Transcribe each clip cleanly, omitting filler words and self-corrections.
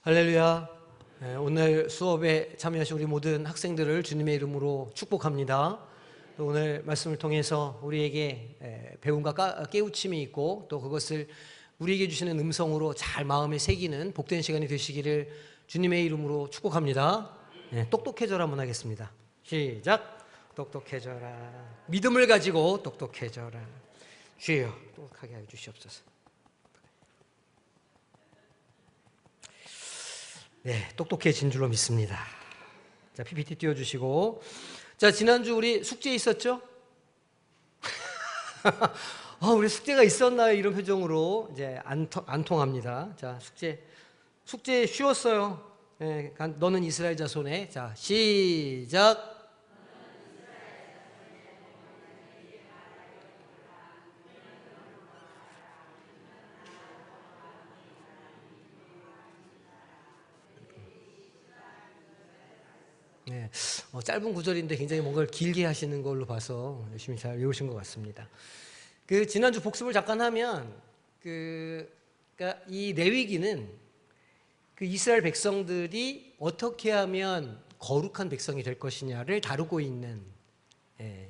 할렐루야. 오늘 수업에 참여하신 우리 모든 학생들을 주님의 이름으로 축복합니다. 오늘 말씀을 통해서 우리에게 배움과 깨우침이 있고 또 그것을 우리에게 주시는 음성으로 잘 마음에 새기는 복된 시간이 되시기를 주님의 이름으로 축복합니다. 똑똑해져라 한번 하겠습니다. 시작. 똑똑해져라. 믿음을 가지고 똑똑해져라. 주여 똑똑하게 해 주시옵소서. 네, 똑똑해진 줄로 믿습니다. 자, PPT 띄워주시고. 자, 지난주 우리 숙제 있었죠? 우리 숙제가 있었나요? 이런 표정으로 이제 안 통합니다. 자, 숙제 쉬웠어요. 네, 너는 이스라엘 자손의. 자, 시작. 네, 짧은 구절인데 굉장히 뭔가를 길게 하시는 걸로 봐서 열심히 잘 외우신 것 같습니다. 지난주 복습을 잠깐 하면 그러니까 이 레위기는 이스라엘 백성들이 어떻게 하면 거룩한 백성이 될 것이냐를 다루고 있는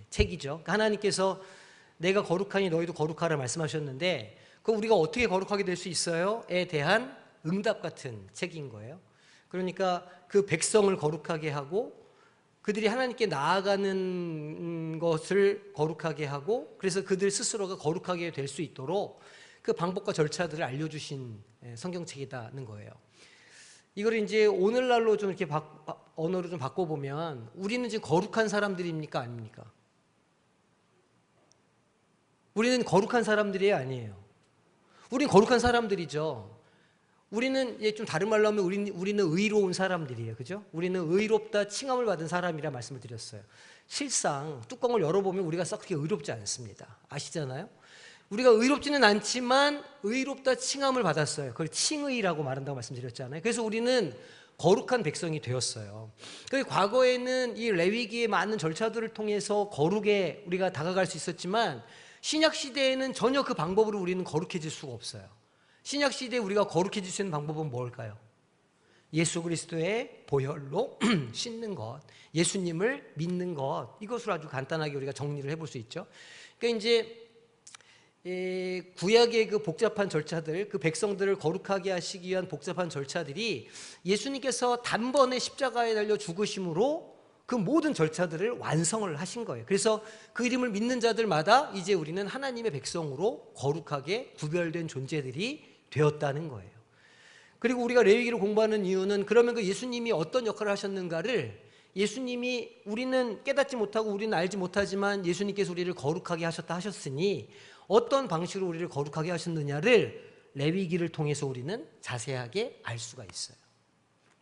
책이죠. 그러니까 하나님께서 내가 거룩하니 너희도 거룩하라 말씀하셨는데 그럼 우리가 어떻게 거룩하게 될 수 있어요?에 대한 응답 같은 책인 거예요. 그러니까 그 백성을 거룩하게 하고 그들이 하나님께 나아가는 것을 거룩하게 하고 그래서 그들 스스로가 거룩하게 될 수 있도록 그 방법과 절차들을 알려주신 성경책이라는 거예요. 이걸 이제 오늘날로 좀 이렇게 언어로 좀 바꿔보면 우리는 지금 거룩한 사람들입니까? 아닙니까? 우리는 거룩한 사람들이 아니에요. 우리는 거룩한 사람들이죠. 우리는 좀 다른 말로 하면 우리는 의로운 사람들이에요. 그죠? 우리는 의롭다 칭함을 받은 사람이라 말씀을 드렸어요. 실상 뚜껑을 열어보면 우리가 썩 그렇게 의롭지 않습니다. 아시잖아요? 우리가 의롭지는 않지만 의롭다 칭함을 받았어요. 그걸 칭의라고 말한다고 말씀드렸잖아요. 그래서 우리는 거룩한 백성이 되었어요. 과거에는 이 레위기의 많은 절차들을 통해서 거룩에 우리가 다가갈 수 있었지만 신약 시대에는 전혀 그 방법으로 우리는 거룩해질 수가 없어요. 신약 시대에 우리가 거룩해질 수 있는 방법은 뭘까요? 예수 그리스도의 보혈로 씻는 것, 예수님을 믿는 것, 이것으로 아주 간단하게 우리가 정리를 해볼 수 있죠. 그러니까 이제 구약의 그 복잡한 절차들, 그 백성들을 거룩하게 하시기 위한 복잡한 절차들이 예수님께서 단번에 십자가에 달려 죽으심으로 그 모든 절차들을 완성을 하신 거예요. 그래서 그 이름을 믿는 자들마다 이제 우리는 하나님의 백성으로 거룩하게 구별된 존재들이 되었다는 거예요. 그리고 우리가 레위기를 공부하는 이유는 그러면 그 예수님이 어떤 역할을 하셨는가를 예수님이 우리는 깨닫지 못하고 우리는 알지 못하지만 예수님께서 우리를 거룩하게 하셨으니 어떤 방식으로 우리를 거룩하게 하셨느냐를 레위기를 통해서 우리는 자세하게 알 수가 있어요.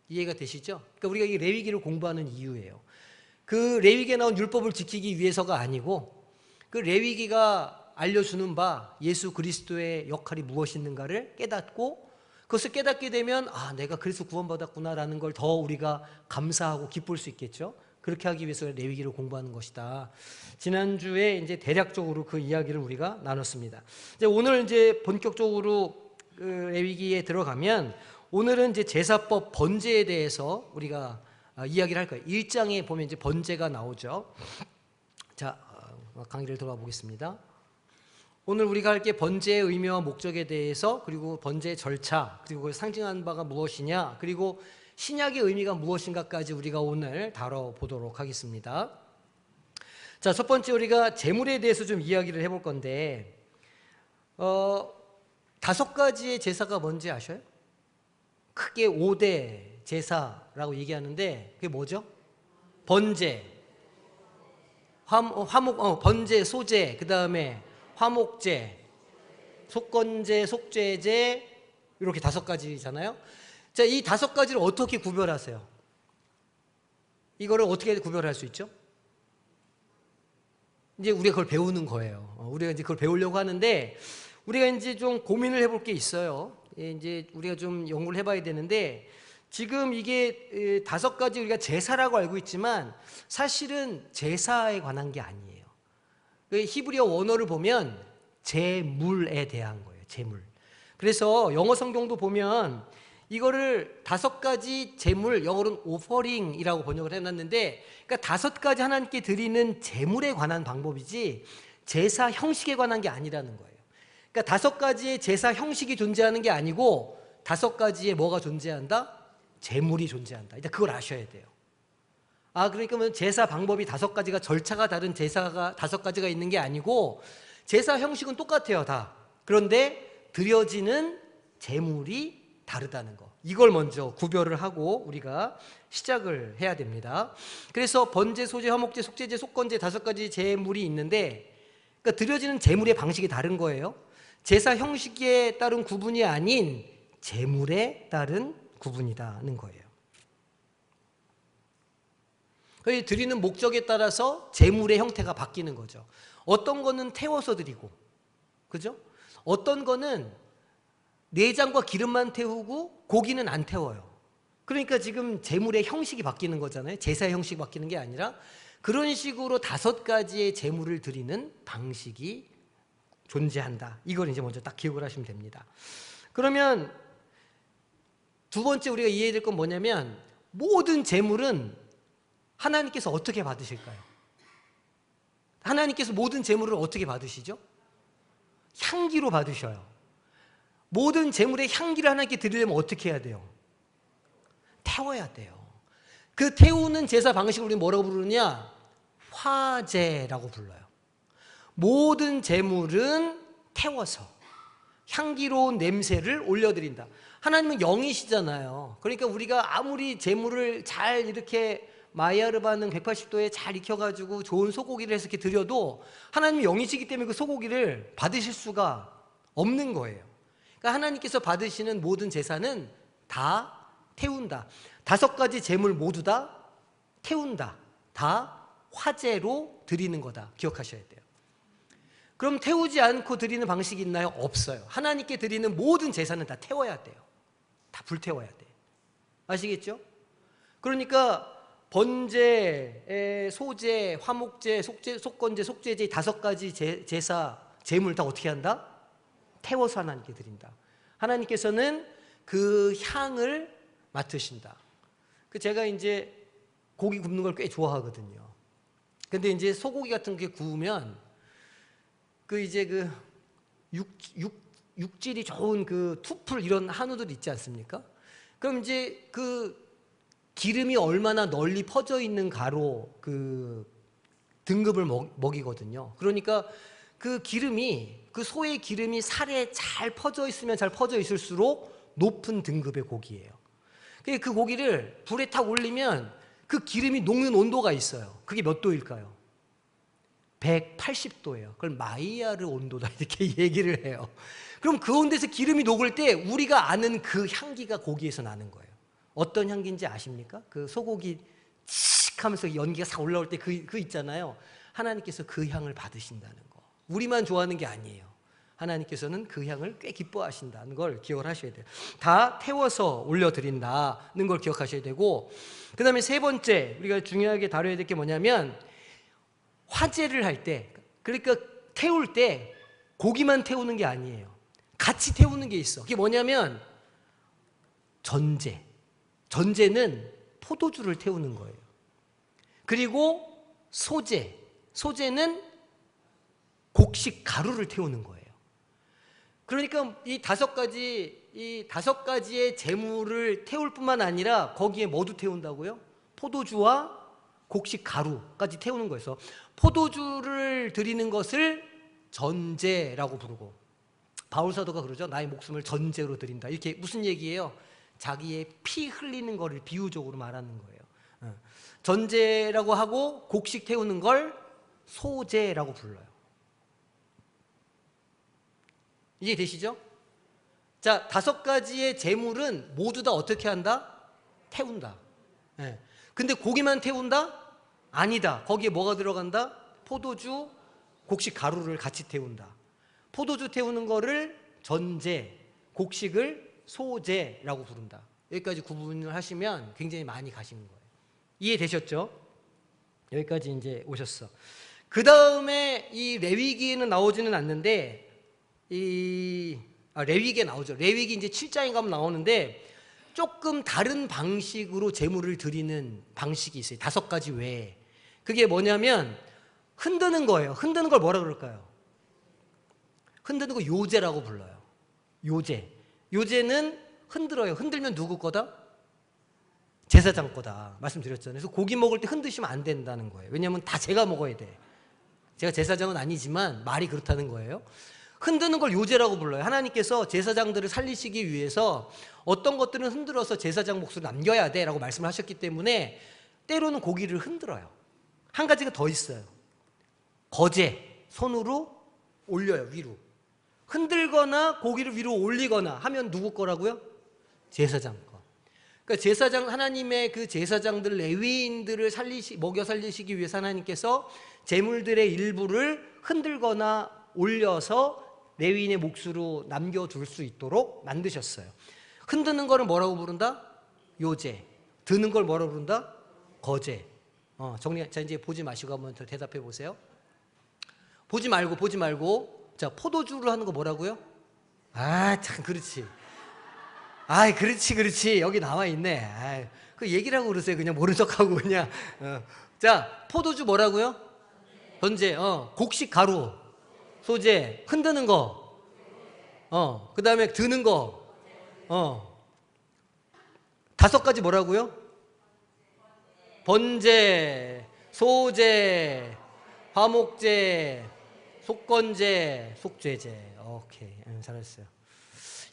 이해가 되시죠? 그러니까 우리가 이 레위기를 공부하는 이유예요. 그 레위기에 나온 율법을 지키기 위해서가 아니고 그 레위기가 알려주는 바 예수 그리스도의 역할이 무엇인가를 깨닫고 그것을 깨닫게 되면 내가 그래서 구원받았구나라는 걸 더 우리가 감사하고 기쁠 수 있겠죠. 그렇게 하기 위해서 레위기를 공부하는 것이다. 지난주에 이제 대략적으로 그 이야기를 우리가 나눴습니다. 이제 오늘 이제 본격적으로 그 레위기에 들어가면 오늘은 이제 제사법 번제에 대해서 우리가 이야기를 할 거예요. 1장에 보면 이제 번제가 나오죠. 자, 강의를 들어가 보겠습니다. 오늘 우리가 할 게 번제의 의미와 목적에 대해서 그리고 번제의 절차 그리고 상징하는 바가 무엇이냐 그리고 신약의 의미가 무엇인가까지 우리가 오늘 다뤄보도록 하겠습니다. 자, 첫 번째 우리가 제물에 대해서 좀 이야기를 해볼 건데 5가지의 제사가 뭔지 아셔요? 크게 5대 제사라고 얘기하는데 그게 뭐죠? 번제, 번제, 소제, 그 다음에 화목제, 속건제, 속죄제 이렇게 5가지잖아요. 자, 이 5가지를 어떻게 구별하세요? 이거를 어떻게 구별할 수 있죠? 이제 우리가 그걸 배우는 거예요. 우리가 이제 그걸 배우려고 하는데 우리가 이제 좀 고민을 해볼 게 있어요. 이제 우리가 좀 연구를 해봐야 되는데 지금 이게 5가지 우리가 제사라고 알고 있지만 사실은 제사에 관한 게 아니에요. 히브리어 원어를 보면 제물에 대한 거예요. 제물. 그래서 영어 성경도 보면 이거를 5가지 제물, 영어로는 오퍼링이라고 번역을 해놨는데, 그러니까 5가지 하나님께 드리는 제물에 관한 방법이지 제사 형식에 관한 게 아니라는 거예요. 그러니까 5가지의 제사 형식이 존재하는 게 아니고 5가지의 뭐가 존재한다? 제물이 존재한다. 일단 그걸 아셔야 돼요. 그러니까 제사 방법이 5가지가, 절차가 다른 제사가 5가지가 있는 게 아니고 제사 형식은 똑같아요, 다. 그런데 드려지는 제물이 다르다는 거, 이걸 먼저 구별을 하고 우리가 시작을 해야 됩니다. 그래서 번제, 소제, 화목제, 속제제, 속건제 5가지 제물이 있는데, 그러니까 드려지는 제물의 방식이 다른 거예요. 제사 형식에 따른 구분이 아닌 제물에 따른 구분이라는 거예요. 드리는 목적에 따라서 제물의 형태가 바뀌는 거죠. 어떤 거는 태워서 드리고, 그죠? 어떤 거는 내장과 기름만 태우고 고기는 안 태워요. 그러니까 지금 제물의 형식이 바뀌는 거잖아요. 제사의 형식이 바뀌는 게 아니라 그런 식으로 5가지의 제물을 드리는 방식이 존재한다. 이걸 이제 먼저 딱 기억을 하시면 됩니다. 그러면 두 번째 우리가 이해해야 될 건 뭐냐면, 모든 제물은 하나님께서 어떻게 받으실까요? 하나님께서 모든 제물을 어떻게 받으시죠? 향기로 받으셔요. 모든 제물의 향기를 하나님께 드리려면 어떻게 해야 돼요? 태워야 돼요. 그 태우는 제사 방식을 우리 뭐라고 부르느냐? 화제라고 불러요. 모든 제물은 태워서 향기로운 냄새를 올려드린다. 하나님은 영이시잖아요. 그러니까 우리가 아무리 제물을 잘 이렇게 마이야르 반응 180도에 잘 익혀가지고 좋은 소고기를 해서 이렇게 드려도 하나님이 영이시기 때문에 그 소고기를 받으실 수가 없는 거예요. 그러니까 하나님께서 받으시는 모든 제사는 다 태운다. 5가지 제물 모두 다 태운다. 다 화제로 드리는 거다. 기억하셔야 돼요. 그럼 태우지 않고 드리는 방식이 있나요? 없어요. 하나님께 드리는 모든 제사는 다 태워야 돼요. 다 불태워야 돼요. 아시겠죠? 그러니까 번제, 소제, 화목제, 속건제, 속제제 5가지 제사, 제물 다 어떻게 한다? 태워서 하나님께 드린다. 하나님께서는 그 향을 맡으신다. 제가 이제 고기 굽는 걸 꽤 좋아하거든요. 근데 이제 소고기 같은 게 구우면 육질이 좋은 그 투풀 이런 한우들 있지 않습니까? 그럼 이제 그 기름이 얼마나 널리 퍼져 있는 가로 그 등급을 먹이거든요. 그러니까 그 기름이, 그 소의 기름이 살에 잘 퍼져 있으면 잘 퍼져 있을수록 높은 등급의 고기예요. 그 고기를 불에 탁 올리면 그 기름이 녹는 온도가 있어요. 그게 몇 도일까요? 180도예요. 그걸 마이야르 온도다 이렇게 얘기를 해요. 그럼 그 온도에서 기름이 녹을 때 우리가 아는 그 향기가 고기에서 나는 거예요. 어떤 향기인지 아십니까? 그 소고기 칙 하면서 연기가 싹 올라올 때 그 있잖아요. 하나님께서 그 향을 받으신다는 거. 우리만 좋아하는 게 아니에요. 하나님께서는 그 향을 꽤 기뻐하신다는 걸 기억을 하셔야 돼요. 다 태워서 올려드린다는 걸 기억하셔야 되고, 그 다음에 세 번째 우리가 중요하게 다뤄야 될 게 뭐냐면, 화제를 할 때, 그러니까 태울 때 고기만 태우는 게 아니에요. 같이 태우는 게 있어. 그게 뭐냐면 전제. 전제는 포도주를 태우는 거예요. 그리고 소제. 소제는 곡식 가루를 태우는 거예요. 그러니까 이 5가지의 제물을 태울 뿐만 아니라 거기에 뭐도 태운다고요? 포도주와 곡식 가루까지 태우는 거여서 포도주를 드리는 것을 전제라고 부르고, 바울 사도가 그러죠. 나의 목숨을 전제로 드린다. 이렇게 무슨 얘기예요? 자기의 피 흘리는 거를 비유적으로 말하는 거예요. 전제라고 하고 곡식 태우는 걸 소제라고 불러요. 이해되시죠? 자, 5가지의 제물은 모두 다 어떻게 한다? 태운다. 근데 고기만 태운다? 아니다. 거기에 뭐가 들어간다? 포도주, 곡식 가루를 같이 태운다. 포도주 태우는 거를 전제, 곡식을 소제라고 부른다. 여기까지 구분을 하시면 굉장히 많이 가시는 거예요. 이해되셨죠? 여기까지 이제 오셨어. 그 다음에 이 레위기에는 나오지는 않는데, 레위기에 나오죠. 레위기 이제 7장에 가면 나오는데, 조금 다른 방식으로 제물을 드리는 방식이 있어요. 5가지 외에. 그게 뭐냐면 흔드는 거예요. 흔드는 걸 뭐라 그럴까요? 흔드는 거 요제라고 불러요. 요제. 요제는 흔들어요. 흔들면 누구 거다? 제사장 거다. 말씀드렸잖아요. 그래서 고기 먹을 때 흔드시면 안 된다는 거예요. 왜냐하면 다 제가 먹어야 돼. 제가 제사장은 아니지만 말이 그렇다는 거예요. 흔드는 걸 요제라고 불러요. 하나님께서 제사장들을 살리시기 위해서 어떤 것들은 흔들어서 제사장 몫을 남겨야 돼 라고 말씀을 하셨기 때문에 때로는 고기를 흔들어요. 한 가지가 더 있어요. 거제, 손으로 올려요. 위로. 흔들거나 고기를 위로 올리거나 하면 누구 거라고요? 제사장 거. 그러니까 제사장, 하나님의 그 제사장들, 레위인들을 먹여 살리시기 위해서 하나님께서 제물들의 일부를 흔들거나 올려서 레위인의 몫으로 남겨둘 수 있도록 만드셨어요. 흔드는 거를 뭐라고 부른다? 요제. 드는 걸 뭐라고 부른다? 거제. 자, 이제 보지 마시고 한번 더 대답해 보세요. 보지 말고. 자, 포도주를 하는 거 뭐라고요? 아, 참, 그렇지. 아이, 그렇지. 여기 나와 있네. 아이, 그 얘기를 하고 그러세요. 그냥 모른 척하고 그냥. 자, 포도주 뭐라고요? 번제. 곡식 가루. 소재. 흔드는 거. 그 다음에 드는 거. 5가지 뭐라고요? 번제, 소제, 화목제, 속건제, 속죄제. 오케이. 잘했어요.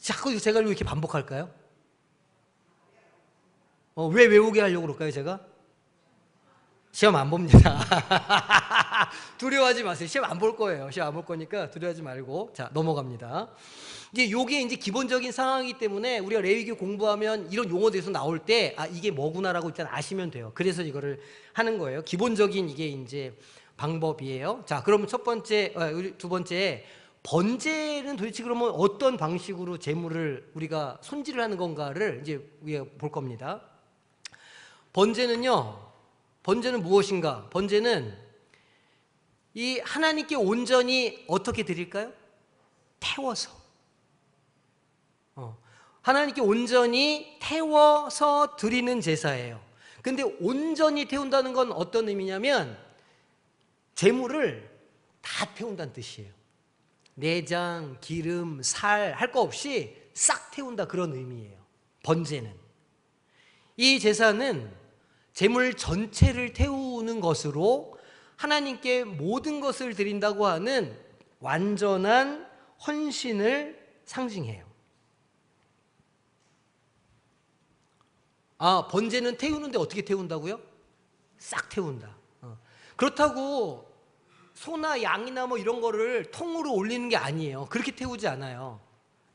자꾸 제가 이렇게 반복할까요? 왜 외우게 하려고 그럴까요, 제가? 시험 안 봅니다. 두려워하지 마세요. 시험 안 볼 거예요. 시험 안 볼 거니까 두려워하지 말고. 자, 넘어갑니다. 요게 이제 기본적인 상황이기 때문에 우리가 레위기 공부하면 이런 용어들에서 나올 때, 이게 뭐구나라고 일단 아시면 돼요. 그래서 이거를 하는 거예요. 기본적인 이게 이제 방법이에요. 자, 그러면 두 번째, 번제는 도대체 그러면 어떤 방식으로 제물을 우리가 손질을 하는 건가를 이제 우리가 볼 겁니다. 번제는 무엇인가? 번제는 이 하나님께 온전히 어떻게 드릴까요? 태워서. 하나님께 온전히 태워서 드리는 제사예요. 근데 온전히 태운다는 건 어떤 의미냐면 제물을 다 태운다는 뜻이에요. 내장, 기름, 살 할 거 없이 싹 태운다, 그런 의미예요. 번제는. 이 제사는 제물 전체를 태우는 것으로 하나님께 모든 것을 드린다고 하는 완전한 헌신을 상징해요. 번제는 태우는데 어떻게 태운다고요? 싹 태운다. 그렇다고 소나 양이나 뭐 이런 거를 통으로 올리는 게 아니에요. 그렇게 태우지 않아요.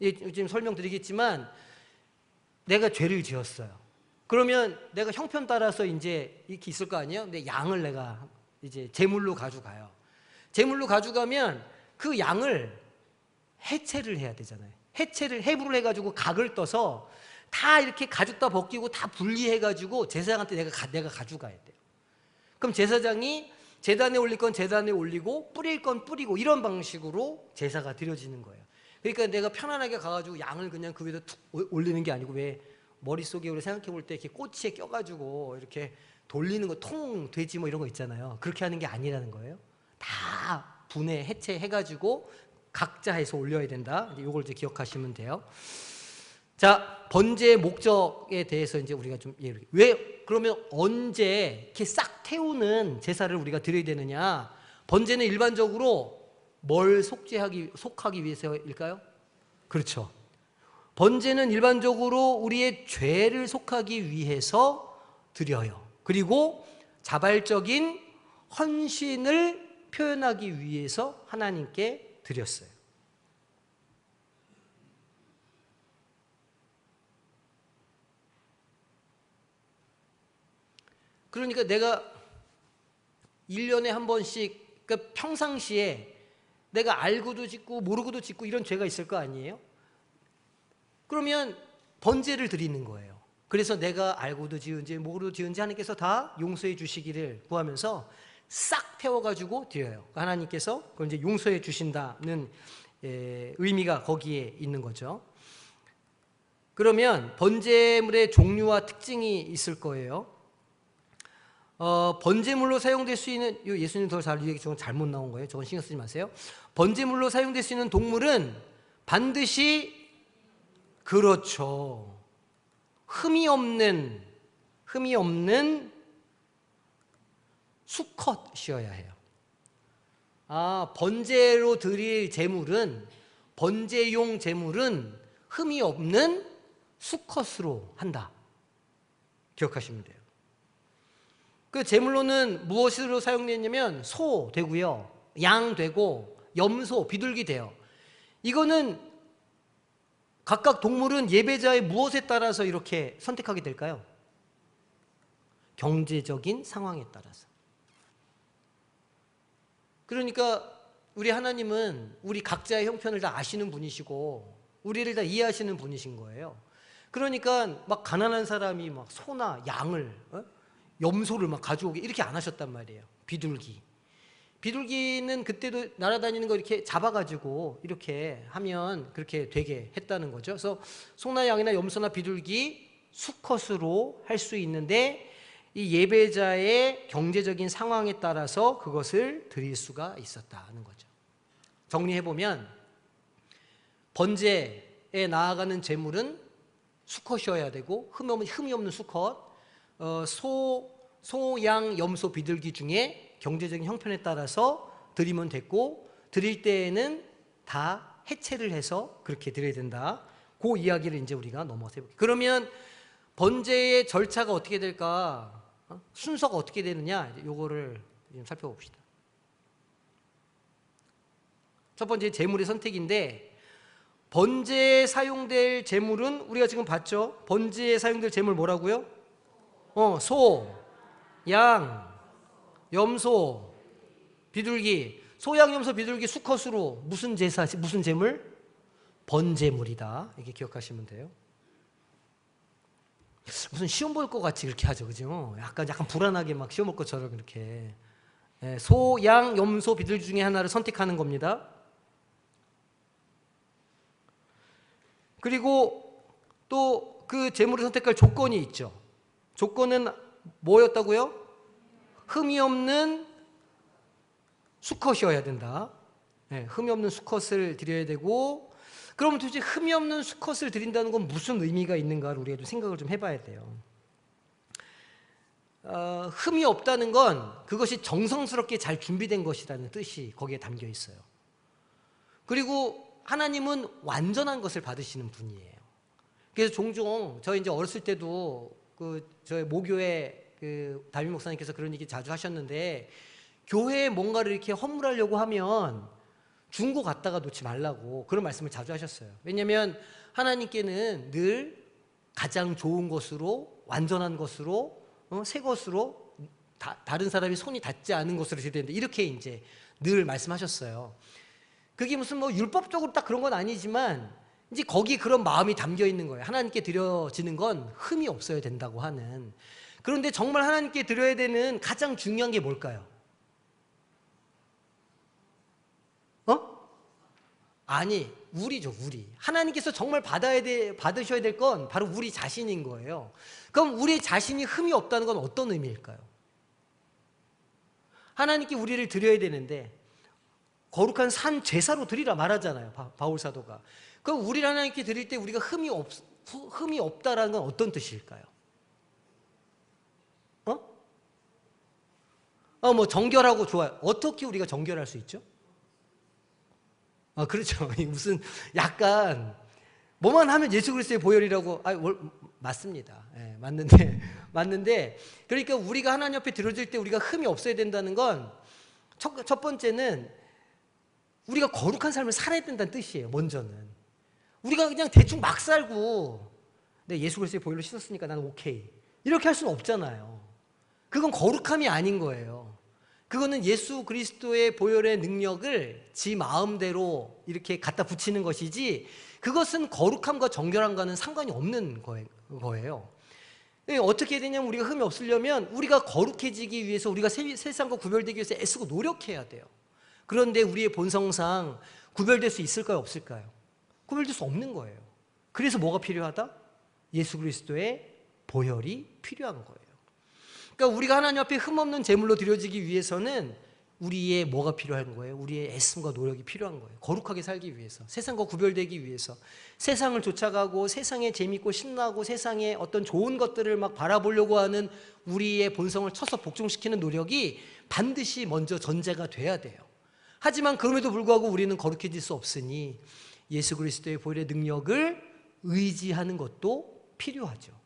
지금 설명드리겠지만 내가 죄를 지었어요. 그러면 내가 형편 따라서 이제 이렇게 있을 거 아니에요? 근데 양을 내가 이제 제물로 가져가요. 제물로 가져가면 그 양을 해체를 해야 되잖아요. 해부를 해가지고 각을 떠서 다 이렇게 가죽다 벗기고 다 분리해가지고 제사장한테 내가 가져가야 돼요. 그럼 제사장이 제단에 올릴 건 제단에 올리고 뿌릴 건 뿌리고 이런 방식으로 제사가 드려지는 거예요. 그러니까 내가 편안하게 가가지고 양을 그냥 그 위에다 툭 올리는 게 아니고, 왜 머릿속에 우리 생각해 볼 때 이렇게 꼬치에 껴가지고 이렇게 돌리는 거, 통, 돼지 뭐 이런 거 있잖아요. 그렇게 하는 게 아니라는 거예요. 다 분해, 해체해가지고 각자 해서 올려야 된다. 이걸 이제 기억하시면 돼요. 자, 번제의 목적에 대해서 이제 우리가 좀 왜 그러면 언제 이렇게 싹 태우는 제사를 우리가 드려야 되느냐? 번제는 일반적으로 뭘 속하기 위해서일까요? 그렇죠. 번제는 일반적으로 우리의 죄를 속하기 위해서 드려요. 그리고 자발적인 헌신을 표현하기 위해서 하나님께 드렸어요. 그러니까 내가 1년에 한 번씩, 그러니까 평상시에 내가 알고도 짓고 모르고도 짓고 이런 죄가 있을 거 아니에요? 그러면 번제를 드리는 거예요. 그래서 내가 알고도 지은지 모르고도 지은지 하나님께서 다 용서해 주시기를 구하면서 싹 태워가지고 드려요. 하나님께서 그걸 이제 용서해 주신다는 의미가 거기에 있는 거죠. 그러면 번제물의 종류와 특징이 있을 거예요. 번제물로 사용될 수 있는, 예수님 더 잘 얘기, 저건 잘못 나온 거예요. 저건 신경 쓰지 마세요. 번제물로 사용될 수 있는 동물은 반드시, 그렇죠, 흠이 없는 수컷이어야 해요. 번제로 드릴 제물은, 번제용 제물은 흠이 없는 수컷으로 한다. 기억하시면 돼요. 그 제물로는 무엇으로 사용되냐면 소 되고요, 양 되고, 염소, 비둘기 돼요. 이거는 각각 동물은 예배자의 무엇에 따라서 이렇게 선택하게 될까요? 경제적인 상황에 따라서. 그러니까 우리 하나님은 우리 각자의 형편을 다 아시는 분이시고 우리를 다 이해하시는 분이신 거예요. 그러니까 막 가난한 사람이 막 소나 양을, 염소를 막 가져오게 이렇게 안 하셨단 말이에요. 비둘기는 그때도 날아다니는 거 이렇게 잡아가지고 이렇게 하면 그렇게 되게 했다는 거죠. 그래서 소나 양이나 염소나 비둘기 수컷으로 할 수 있는데, 이 예배자의 경제적인 상황에 따라서 그것을 드릴 수가 있었다는 거죠. 정리해보면 번제에 나아가는 제물은 수컷이어야 되고, 흠이 없는 수컷, 소, 양, 염소, 비둘기 중에 경제적인 형편에 따라서 드리면 됐고, 드릴 때에는 다 해체를 해서 그렇게 드려야 된다. 그 이야기를 이제 우리가 넘어서 해볼게요. 그러면 번제의 절차가 어떻게 될까? 순서가 어떻게 되느냐? 요거를 좀 살펴봅시다. 첫 번째, 제물의 선택인데, 번제에 사용될 제물은 우리가 지금 봤죠? 번제에 사용될 제물 뭐라고요? 소, 양, 염소, 비둘기. 소, 양, 염소, 비둘기 수컷으로 무슨 제사, 무슨 제물? 번제물이다. 이렇게 기억하시면 돼요. 무슨 시험 볼 것 같이 그렇게 하죠, 그죠? 약간 불안하게 막 시험 볼 것처럼 이렇게. 소, 양, 염소, 비둘기 중에 하나를 선택하는 겁니다. 그리고 또 그 제물을 선택할 조건이 있죠. 조건은 뭐였다고요? 흠이 없는 수컷이어야 된다. 흠이 없는 수컷을 드려야 되고, 그럼 도대체 흠이 없는 수컷을 드린다는 건 무슨 의미가 있는가를 우리가 좀 생각을 좀 해봐야 돼요. 흠이 없다는 건 그것이 정성스럽게 잘 준비된 것이라는 뜻이 거기에 담겨 있어요. 그리고 하나님은 완전한 것을 받으시는 분이에요. 그래서 종종 저희 이제 어렸을 때도 저희 모교회 담임 목사님께서 그런 얘기 자주 하셨는데, 교회에 뭔가를 이렇게 허물하려고 하면 중고 갖다가 놓지 말라고 그런 말씀을 자주 하셨어요. 왜냐하면 하나님께는 늘 가장 좋은 것으로, 완전한 것으로, 새 것으로, 다른 사람이 손이 닿지 않은 것으로 드려야 되는데, 이렇게 이제 늘 말씀하셨어요. 그게 무슨 뭐 율법적으로 딱 그런 건 아니지만 이제 거기 그런 마음이 담겨 있는 거예요. 하나님께 드려지는 건 흠이 없어야 된다고 하는. 그런데 정말 하나님께 드려야 되는 가장 중요한 게 뭘까요? 아니, 우리죠, 우리. 하나님께서 정말 받으셔야 될 건 바로 우리 자신인 거예요. 그럼 우리 자신이 흠이 없다는 건 어떤 의미일까요? 하나님께 우리를 드려야 되는데 거룩한 산 제사로 드리라 말하잖아요, 바울 사도가. 그럼 우리를 하나님께 드릴 때 우리가 흠이 없다라는 건 어떤 뜻일까요? 뭐 정결하고 좋아요. 어떻게 우리가 정결할 수 있죠? 그렇죠. 무슨 약간 뭐만 하면 예수 그리스도의 보혈이라고. 맞습니다. 맞는데 그러니까 우리가 하나님 앞에 드려질 때 우리가 흠이 없어야 된다는 건 첫 번째는 우리가 거룩한 삶을 살아야 된다는 뜻이에요. 먼저는 우리가 그냥 대충 막 살고 예수 그리스도의 보혈로 씻었으니까 나는 오케이 이렇게 할 수는 없잖아요. 그건 거룩함이 아닌 거예요. 그거는 예수 그리스도의 보혈의 능력을 지 마음대로 이렇게 갖다 붙이는 것이지, 그것은 거룩함과 정결함과는 상관이 없는 거예요. 어떻게 해야 되냐면, 우리가 흠이 없으려면 우리가 거룩해지기 위해서, 우리가 세상과 구별되기 위해서 애쓰고 노력해야 돼요. 그런데 우리의 본성상 구별될 수 있을까요, 없을까요? 구별될 수 없는 거예요. 그래서 뭐가 필요하다? 예수 그리스도의 보혈이 필요한 거예요. 그러니까 우리가 하나님 앞에 흠없는 제물로 드려지기 위해서는 우리의 뭐가 필요한 거예요? 우리의 애씀과 노력이 필요한 거예요. 거룩하게 살기 위해서, 세상과 구별되기 위해서, 세상을 쫓아가고 세상에 재밌고 신나고 세상에 어떤 좋은 것들을 막 바라보려고 하는 우리의 본성을 쳐서 복종시키는 노력이 반드시 먼저 전제가 돼야 돼요. 하지만 그럼에도 불구하고 우리는 거룩해질 수 없으니 예수 그리스도의 보혈의 능력을 의지하는 것도 필요하죠.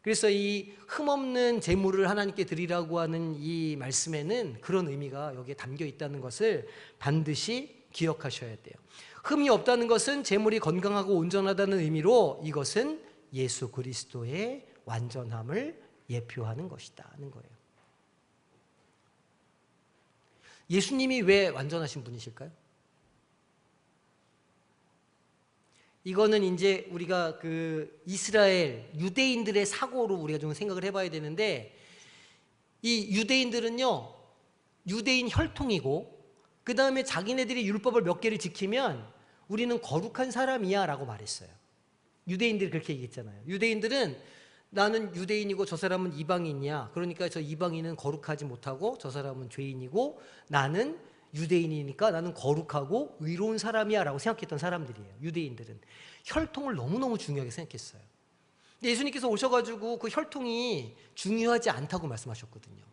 그래서 이 흠없는 제물을 하나님께 드리라고 하는 이 말씀에는 그런 의미가 여기에 담겨 있다는 것을 반드시 기억하셔야 돼요. 흠이 없다는 것은 제물이 건강하고 온전하다는 의미로 이것은 예수 그리스도의 완전함을 예표하는 것이다는 거예요. 예수님이 왜 완전하신 분이실까요? 이거는 이제 우리가 그 이스라엘 유대인들의 사고로 우리가 좀 생각을 해봐야 되는데, 이 유대인들은요, 유대인 혈통이고 그 다음에 자기네들이 율법을 몇 개를 지키면 우리는 거룩한 사람이야 라고 말했어요. 유대인들이 그렇게 얘기했잖아요. 유대인들은 나는 유대인이고 저 사람은 이방인이야. 그러니까 저 이방인은 거룩하지 못하고 저 사람은 죄인이고 나는 유대인이니까 나는 거룩하고 의로운 사람이야 라고 생각했던 사람들이에요. 유대인들은 혈통을 너무너무 중요하게 생각했어요. 근데 예수님께서 오셔가지고 그 혈통이 중요하지 않다고 말씀하셨거든요.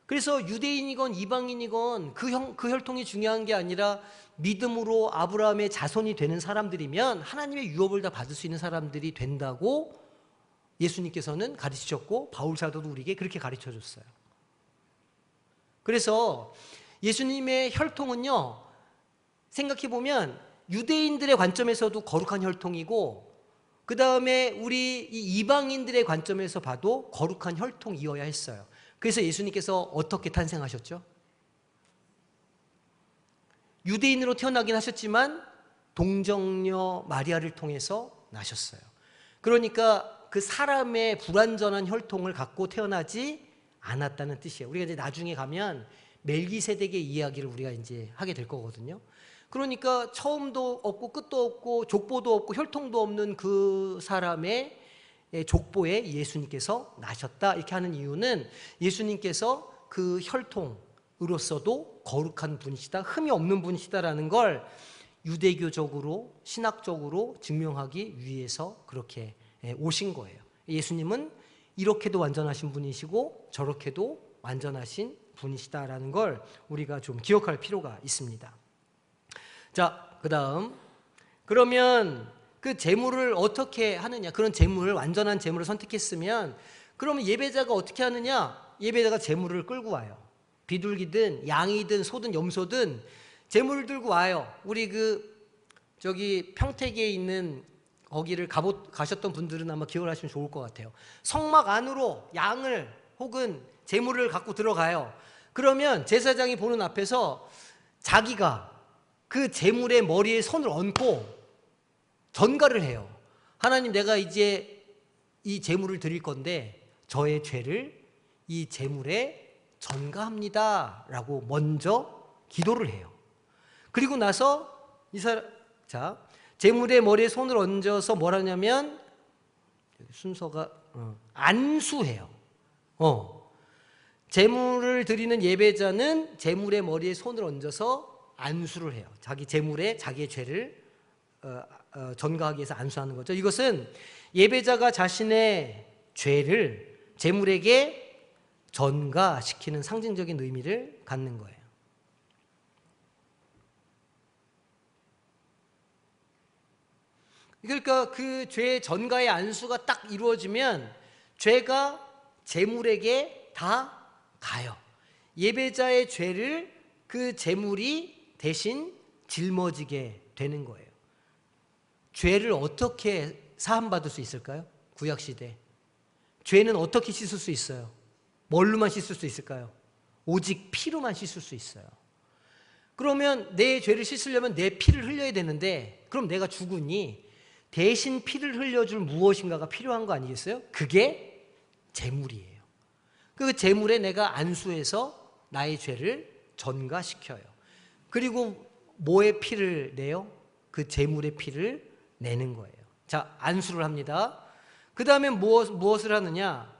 그래서 유대인이건 이방인이건 그 혈통이 중요한 게 아니라 믿음으로 아브라함의 자손이 되는 사람들이면 하나님의 유업을 다 받을 수 있는 사람들이 된다고 예수님께서는 가르치셨고 바울 사도도 우리에게 그렇게 가르쳐줬어요. 그래서 예수님의 혈통은요, 생각해보면 유대인들의 관점에서도 거룩한 혈통이고 그 다음에 우리 이 이방인들의 관점에서 봐도 거룩한 혈통이어야 했어요. 그래서 예수님께서 어떻게 탄생하셨죠? 유대인으로 태어나긴 하셨지만 동정녀 마리아를 통해서 나셨어요. 그러니까 그 사람의 불완전한 혈통을 갖고 태어나지 않았다는 뜻이에요. 우리가 이제 나중에 가면 멜기세덱의 이야기를 우리가 이제 하게 될 거거든요. 그러니까 처음도 없고 끝도 없고 족보도 없고 혈통도 없는 그 사람의 족보에 예수님께서 나셨다 이렇게 하는 이유는 예수님께서 그 혈통으로서도 거룩한 분이시다, 흠이 없는 분이시다라는 걸 유대교적으로 신학적으로 증명하기 위해서 그렇게 오신 거예요. 예수님은 이렇게도 완전하신 분이시고 저렇게도 완전하신 분이시다라는 걸 우리가 좀 기억할 필요가 있습니다. 자, 그 다음 그러면 그 제물을 어떻게 하느냐, 그런 제물, 완전한 제물을 선택했으면 그러면 예배자가 어떻게 하느냐, 예배자가 제물을 끌고 와요. 비둘기든 양이든 소든 염소든 제물을 들고 와요. 우리 저기 평택에 있는 거기를 가셨던 분들은 아마 기억을 하시면 좋을 것 같아요. 성막 안으로 양을 혹은 제물을 갖고 들어가요. 그러면 제사장이 보는 앞에서 자기가 그 제물의 머리에 손을 얹고 전가를 해요. 하나님, 내가 이제 이 제물을 드릴 건데 저의 죄를 이 제물에 전가합니다 라고 먼저 기도를 해요. 그리고 나서 제물의 머리에 손을 얹어서 뭘 하냐면 순서가 안수해요. 제물을 드리는 예배자는 제물의 머리에 손을 얹어서 안수를 해요. 자기 제물에 자기의 죄를 전가하기 위해서 안수하는 거죠. 이것은 예배자가 자신의 죄를 제물에게 전가시키는 상징적인 의미를 갖는 거예요. 그러니까 그 죄 전가의 안수가 딱 이루어지면 죄가 제물에게 다 가요. 예배자의 죄를 그 제물이 대신 짊어지게 되는 거예요. 죄를 어떻게 사함받을 수 있을까요? 구약시대 죄는 어떻게 씻을 수 있어요? 뭘로만 씻을 수 있을까요? 오직 피로만 씻을 수 있어요. 그러면 내 죄를 씻으려면 내 피를 흘려야 되는데 그럼 내가 죽으니 대신 피를 흘려줄 무엇인가가 필요한 거 아니겠어요? 그게 제물이에요. 그 제물에 내가 안수해서 나의 죄를 전가시켜요. 그리고 뭐의 피를 내요? 그 제물의 피를 내는 거예요. 자, 안수를 합니다. 그 다음에 무엇을 하느냐?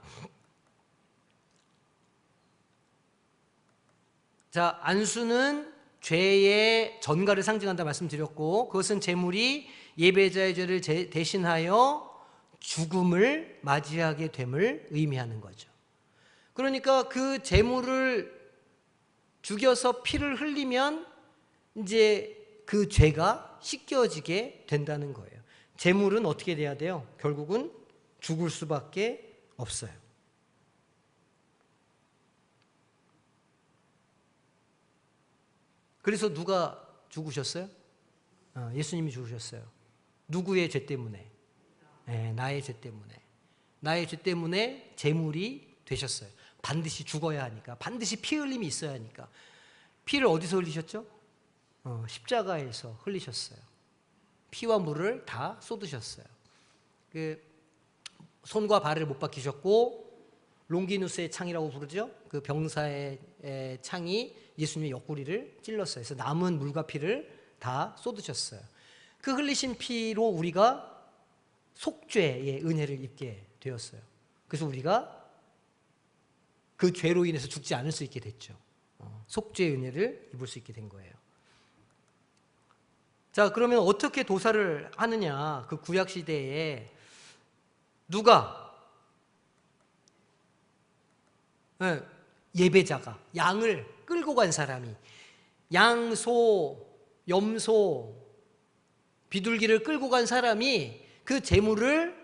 자, 안수는 죄의 전가를 상징한다 말씀드렸고, 그것은 제물이 예배자의 죄를 대신하여 죽음을 맞이하게 됨을 의미하는 거죠. 그러니까 그 제물을 죽여서 피를 흘리면 이제 그 죄가 씻겨지게 된다는 거예요. 제물은 어떻게 돼야 돼요? 결국은 죽을 수밖에 없어요. 그래서 누가 죽으셨어요? 예수님이 죽으셨어요. 누구의 죄 때문에? 네, 나의 죄 때문에. 나의 죄 때문에 제물이 되셨어요. 반드시 죽어야 하니까, 반드시 피 흘림이 있어야 하니까. 피를 어디서 흘리셨죠? 십자가에서 흘리셨어요. 피와 물을 다 쏟으셨어요. 그 손과 발을 못 박히셨고, 롱기누스의 창이라고 부르죠. 그 병사의 창이 예수님의 옆구리를 찔렀어요. 그래서 남은 물과 피를 다 쏟으셨어요. 그 흘리신 피로 우리가 속죄의 은혜를 입게 되었어요. 그래서 우리가 그 죄로 인해서 죽지 않을 수 있게 됐죠. 속죄의 은혜를 입을 수 있게 된 거예요. 자, 그러면 어떻게 도살을 하느냐? 그 구약 시대에 누가 예배자가 양을 끌고 간 사람이 양, 소, 염소, 비둘기를 끌고 간 사람이 그 제물을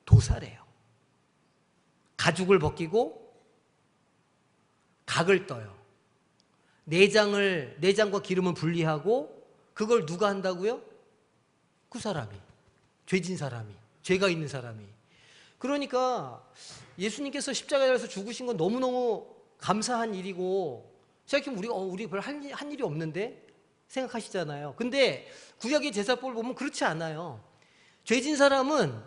도살해요. 가죽을 벗기고 각을 떠요. 내장과 기름은 분리하고 그걸 누가 한다고요? 그 사람이, 죄진 사람이, 죄가 있는 사람이. 그러니까 예수님께서 십자가에 달려서 죽으신 건 너무너무 감사한 일이고, 생각해보면 우리 별 한 일이 없는데 생각하시잖아요. 근데 구약의 제사법을 보면 그렇지 않아요. 죄진 사람은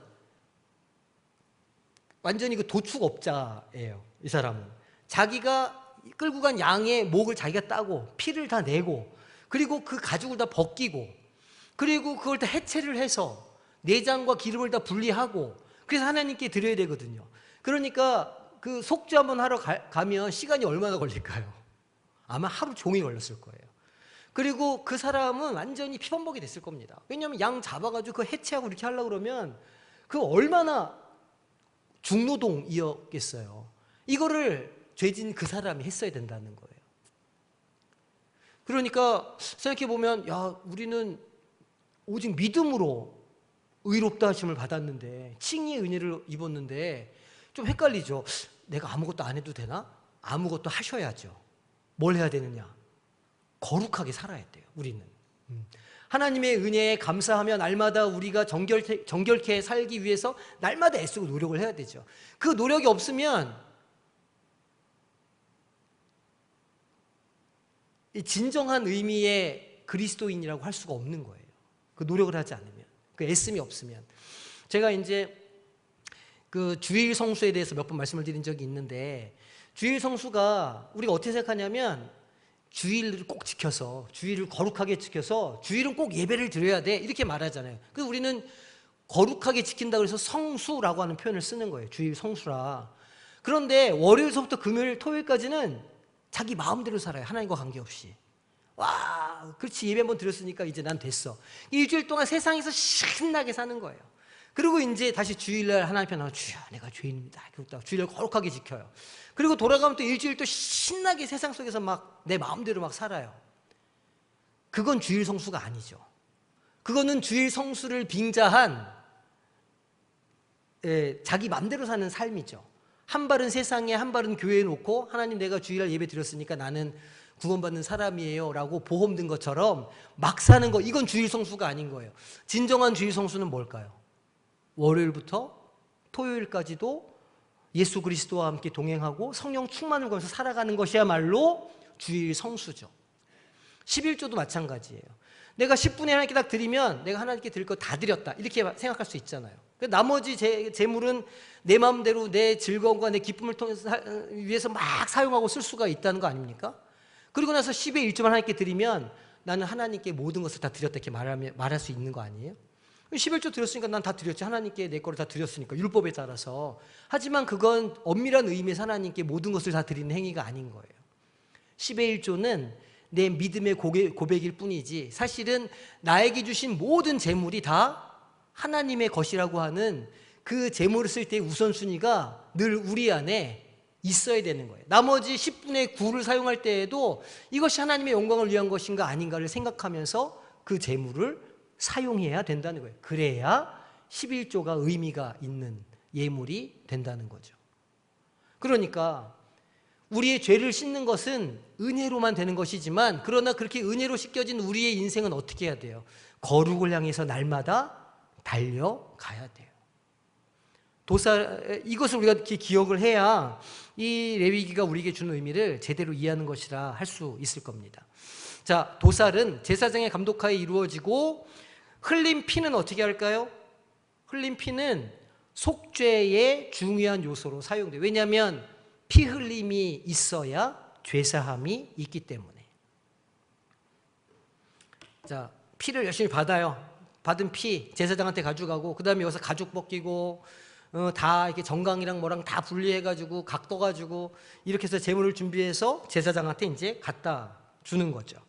완전히 그 도축업자예요. 이 사람은 자기가 끌고 간 양의 목을 자기가 따고 피를 다 내고, 그리고 그 가죽을 다 벗기고, 그리고 그걸 다 해체를 해서 내장과 기름을 다 분리하고, 그래서 하나님께 드려야 되거든요. 그러니까 그 속죄 한번 하러 가면 시간이 얼마나 걸릴까요? 아마 하루 종일 걸렸을 거예요. 그리고 그 사람은 완전히 피범벅이 됐을 겁니다. 왜냐하면 양 잡아가지고 그 해체하고 이렇게 하려고 그러면 그 얼마나 중노동이었겠어요. 이거를 죄진 그 사람이 했어야 된다는 거예요. 그러니까 생각해보면, 야, 우리는 오직 믿음으로 의롭다 하심을 받았는데, 칭의의 은혜를 입었는데 좀 헷갈리죠. 내가 아무것도 안 해도 되나? 아무것도 하셔야죠. 뭘 해야 되느냐? 거룩하게 살아야 돼요. 우리는 하나님의 은혜에 감사하며 날마다 우리가 정결케 살기 위해서 날마다 애쓰고 노력을 해야 되죠. 그 노력이 없으면 진정한 의미의 그리스도인이라고 할 수가 없는 거예요. 그 노력을 하지 않으면, 그 애씀이 없으면. 제가 이제 그 주일 성수에 대해서 몇 번 말씀을 드린 적이 있는데, 주일 성수가 우리가 어떻게 생각하냐면, 주일을 꼭 지켜서, 주일을 거룩하게 지켜서 주일은 꼭 예배를 드려야 돼, 이렇게 말하잖아요. 그래서 우리는 거룩하게 지킨다고 해서 성수라고 하는 표현을 쓰는 거예요. 주일 성수라. 그런데 월요일서부터 금요일, 토요일까지는 자기 마음대로 살아요. 하나님과 관계없이. 와, 그렇지, 예배 한번 드렸으니까 이제 난 됐어. 일주일 동안 세상에서 신나게 사는 거예요. 그리고 이제 다시 주일날 하나님 앞에 나와, 주여 내가 죄인입니다, 주일을 거룩하게 지켜요. 그리고 돌아가면 또 일주일 또 신나게 세상 속에서 막 내 마음대로 막 살아요. 그건 주일 성수가 아니죠. 그거는 주일 성수를 빙자한 자기 마음대로 사는 삶이죠. 한 발은 세상에 한 발은 교회에 놓고, 하나님 내가 주일날 예배 드렸으니까 나는 구원받는 사람이에요 라고 보험 든 것처럼 막 사는 거, 이건 주일 성수가 아닌 거예요. 진정한 주일 성수는 뭘까요? 월요일부터 토요일까지도 예수 그리스도와 함께 동행하고 성령 충만을 거면서 살아가는 것이야말로 주일 성수죠. 11조도 마찬가지예요. 내가 10분에 하나님께 딱 드리면 내가 하나님께 드릴 거 다 드렸다, 이렇게 생각할 수 있잖아요. 나머지 재물은 내 마음대로 내 즐거움과 내 기쁨을 통해서 위해서 막 사용하고 쓸 수가 있다는 거 아닙니까? 그리고 나서 10의 1조만 하나님께 드리면 나는 하나님께 모든 것을 다 드렸다, 이렇게 말할 수 있는 거 아니에요? 11조 드렸으니까 난 다 드렸지. 하나님께 내 거를 다 드렸으니까, 율법에 따라서. 하지만 그건 엄밀한 의미에서 하나님께 모든 것을 다 드리는 행위가 아닌 거예요. 10의 1조는 내 믿음의 고백일 뿐이지, 사실은 나에게 주신 모든 재물이 다 하나님의 것이라고 하는 그 재물을 쓸 때의 우선순위가 늘 우리 안에 있어야 되는 거예요. 나머지 10분의 9를 사용할 때에도 이것이 하나님의 영광을 위한 것인가 아닌가를 생각하면서 그 재물을 사용해야 된다는 거예요. 그래야 11조가 의미가 있는 예물이 된다는 거죠. 그러니까 우리의 죄를 씻는 것은 은혜로만 되는 것이지만, 그러나 그렇게 은혜로 씻겨진 우리의 인생은 어떻게 해야 돼요? 거룩을 향해서 날마다 달려가야 돼요. 이것을 우리가 이렇게 기억을 해야 이 레위기가 우리에게 주는 의미를 제대로 이해하는 것이라 할 수 있을 겁니다. 자, 도살은 제사장의 감독하에 이루어지고, 흘린 피는 어떻게 할까요? 흘린 피는 속죄의 중요한 요소로 사용돼요. 왜냐하면 피 흘림이 있어야 죄사함이 있기 때문에. 자, 피를 열심히 받아요. 받은 피 제사장한테 가져가고, 그 다음에 여기서 가죽 벗기고, 다 이렇게 정강이랑 뭐랑 다 분리해가지고 각 떠가지고 이렇게 해서 제물을 준비해서 제사장한테 이제 갖다 주는 거죠.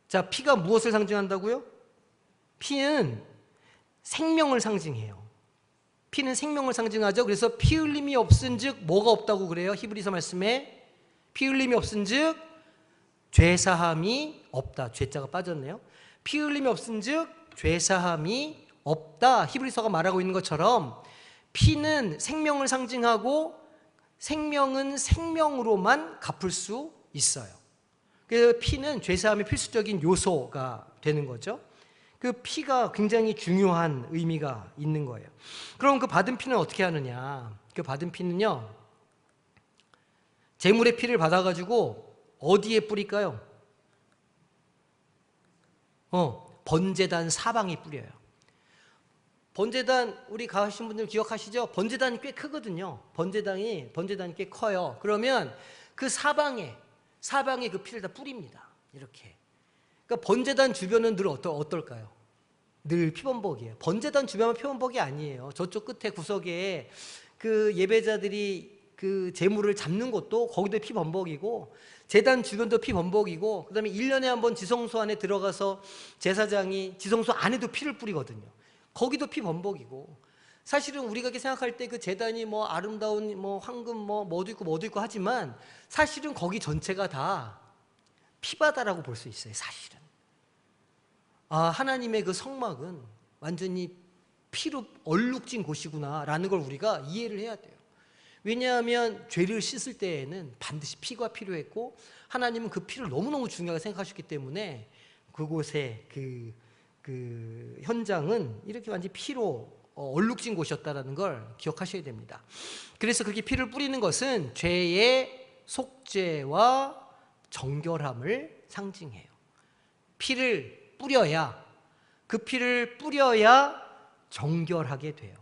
자, 피가 무엇을 상징한다고요? 피는 생명을 상징해요. 피는 생명을 상징하죠. 그래서 피 흘림이 없은즉 뭐가 없다고 그래요? 히브리서 말씀에 피 흘림이 없은즉 죄사함이 없다. 죄자가 빠졌네요. 피 흘림이 없은즉 죄사함이 없다. 히브리서가 말하고 있는 것처럼 피는 생명을 상징하고, 생명은 생명으로만 갚을 수 있어요. 그래서 피는 죄사함의 필수적인 요소가 되는 거죠. 그 피가 굉장히 중요한 의미가 있는 거예요. 그럼 그 받은 피는 어떻게 하느냐? 그 받은 피는요, 제물의 피를 받아가지고 어디에 뿌릴까요? 번제단 사방에 뿌려요. 번제단, 우리 가신 분들 기억하시죠? 번제단이 꽤 크거든요. 번제단이 꽤 커요. 그러면 그 사방에 그 피를 다 뿌립니다. 이렇게. 그러니까 번제단 주변은 늘 어떨까요? 늘 피범벅이에요. 번제단 주변은 피범벅이 아니에요. 저쪽 끝에 구석에 그 예배자들이 그 제물을 잡는 곳도 거기도 피범벅이고, 제단 주변도 피범벅이고, 그 다음에 1년에 한 번 지성소 안에 들어가서 제사장이 지성소 안에도 피를 뿌리거든요. 거기도 피범벅이고, 사실은 우리가 이렇게 생각할 때 그 제단이 뭐 아름다운 뭐 황금 뭐도 있고 하지만, 사실은 거기 전체가 다 피바다라고 볼 수 있어요. 사실은 하나님의 그 성막은 완전히 피로 얼룩진 곳이구나라는 걸 우리가 이해를 해야 돼요. 왜냐하면 죄를 씻을 때에는 반드시 피가 필요했고, 하나님은 그 피를 너무너무 중요하게 생각하셨기 때문에 그곳의 그 현장은 이렇게 완전히 피로 얼룩진 곳이었다는 걸 기억하셔야 됩니다. 그래서 그렇게 피를 뿌리는 것은 죄의 속죄와 정결함을 상징해요. 피를 뿌려야, 그 피를 뿌려야 정결하게 돼요.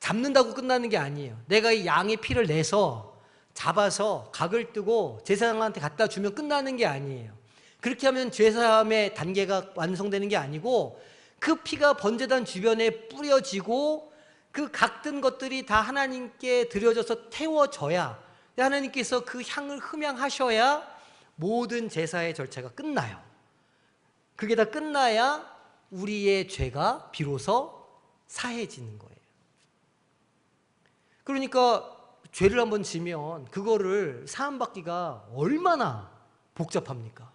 잡는다고 끝나는 게 아니에요. 내가 이 양의 피를 내서 잡아서 각을 뜨고 제사장한테 갖다 주면 끝나는 게 아니에요. 그렇게 하면 죄사함의 단계가 완성되는 게 아니고, 그 피가 번제단 주변에 뿌려지고 그 각든 것들이 다 하나님께 드려져서 태워져야, 하나님께서 그 향을 흠양하셔야 모든 제사의 절차가 끝나요. 그게 다 끝나야 우리의 죄가 비로소 사해지는 거예요. 그러니까 죄를 한번 지면 그거를 사함받기가 얼마나 복잡합니까?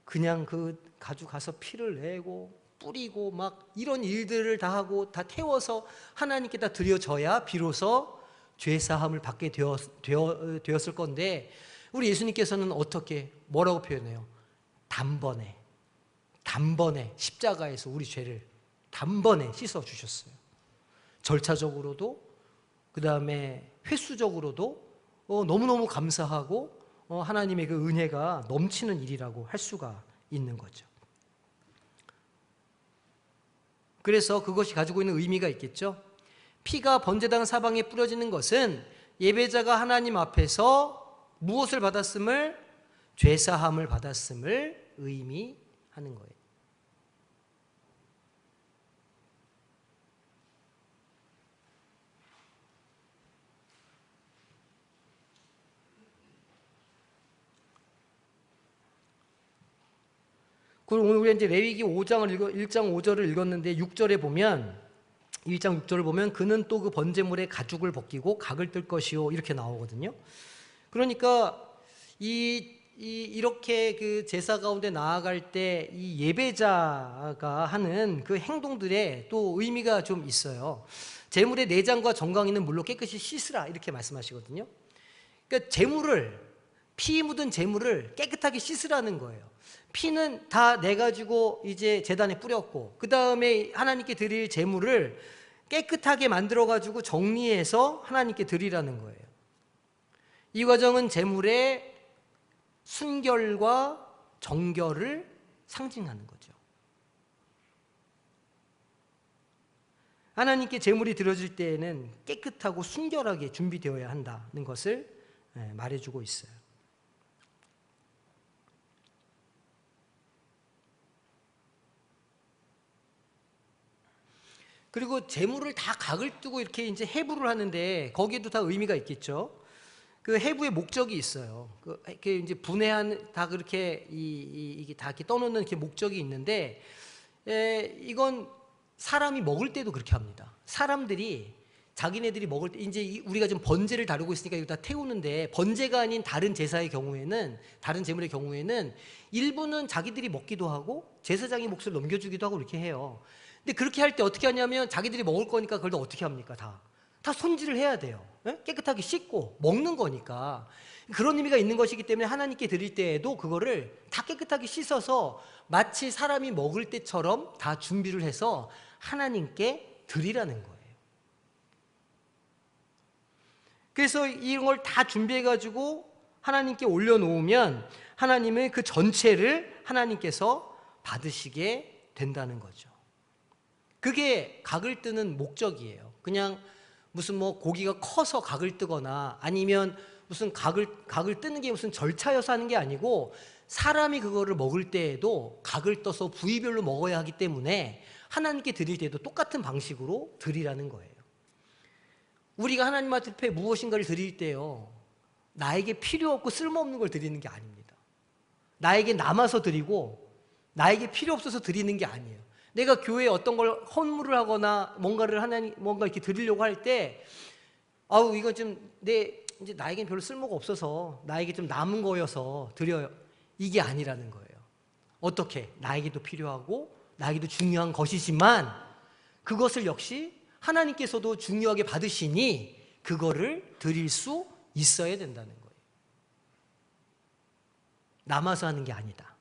그냥 그 가져가서 피를 내고 뿌리고 막 이런 일들을 다 하고 다 태워서 하나님께 다 드려져야 비로소 죄사함을 받게 되었을 건데, 우리 예수님께서는 어떻게 뭐라고 표현해요? 단번에 십자가에서 우리 죄를 단번에 씻어 주셨어요. 절차적으로도, 그 다음에 횟수적으로도 너무너무 감사하고 하나님의 그 은혜가 넘치는 일이라고 할 수가 있는 거죠. 그래서 그것이 가지고 있는 의미가 있겠죠. 피가 번제단 사방에 뿌려지는 것은 예배자가 하나님 앞에서 무엇을 받았음을 죄사함을 받았음을 의미하는 거예요. 그리고 오늘 우리가 이제 레위기 1장 5절을 읽었는데 6절에 보면 1장 6절을 보면 그는 또 그 번제물의 가죽을 벗기고 각을 뜰 것이요 이렇게 나오거든요. 그러니까 이렇게 그 제사 가운데 나아갈 때 이 예배자가 하는 그 행동들에 또 의미가 좀 있어요. 제물의 내장과 정강이는 물로 깨끗이 씻으라 이렇게 말씀하시거든요. 그러니까 피 묻은 제물을 깨끗하게 씻으라는 거예요. 피는 다 내가지고 이제 제단에 뿌렸고 그 다음에 하나님께 드릴 제물을 깨끗하게 만들어가지고 정리해서 하나님께 드리라는 거예요. 이 과정은 제물의 순결과 정결을 상징하는 거죠. 하나님께 제물이 드려질 때에는 깨끗하고 순결하게 준비되어야 한다는 것을 말해주고 있어요. 그리고 제물을 다 각을 뜨고 이렇게 이제 해부를 하는데 거기에도 다 의미가 있겠죠. 그 해부의 목적이 있어요. 그 이제 분해한 다 그렇게 이게 다 이렇게 떠놓는 이렇게 목적이 있는데 이건 사람이 먹을 때도 그렇게 합니다. 사람들이 자기네들이 먹을 때 이제 우리가 좀 번제를 다루고 있으니까 이거 다 태우는데 번제가 아닌 다른 제사의 경우에는 다른 제물의 경우에는 일부는 자기들이 먹기도 하고 제사장이 몫을 넘겨주기도 하고 이렇게 해요. 근데 그렇게 할 때 어떻게 하냐면 자기들이 먹을 거니까 그걸 어떻게 합니까? 다 손질을 해야 돼요. 깨끗하게 씻고 먹는 거니까 그런 의미가 있는 것이기 때문에 하나님께 드릴 때에도 그거를 다 깨끗하게 씻어서 마치 사람이 먹을 때처럼 다 준비를 해서 하나님께 드리라는 거예요. 그래서 이런 걸 다 준비해가지고 하나님께 올려놓으면 하나님은 그 전체를 하나님께서 받으시게 된다는 거죠. 그게 각을 뜨는 목적이에요. 그냥 무슨 고기가 커서 각을 뜨거나 아니면 무슨 각을 뜨는 게 무슨 절차여서 하는 게 아니고 사람이 그거를 먹을 때에도 각을 떠서 부위별로 먹어야 하기 때문에 하나님께 드릴 때도 똑같은 방식으로 드리라는 거예요. 우리가 하나님 앞에 무엇인가를 드릴 때요, 나에게 필요 없고 쓸모없는 걸 드리는 게 아닙니다. 나에게 남아서 드리고 나에게 필요 없어서 드리는 게 아니에요. 내가 교회에 어떤 걸 헌물을 하거나 뭔가 이렇게 드리려고 할 때, 이거 좀 이제 나에겐 별로 쓸모가 없어서 나에게 좀 남은 거여서 드려요. 이게 아니라는 거예요. 어떻게? 나에게도 필요하고 나에게도 중요한 것이지만 그것을 역시 하나님께서도 중요하게 받으시니 그거를 드릴 수 있어야 된다는 거예요. 남아서 하는 게 아니다.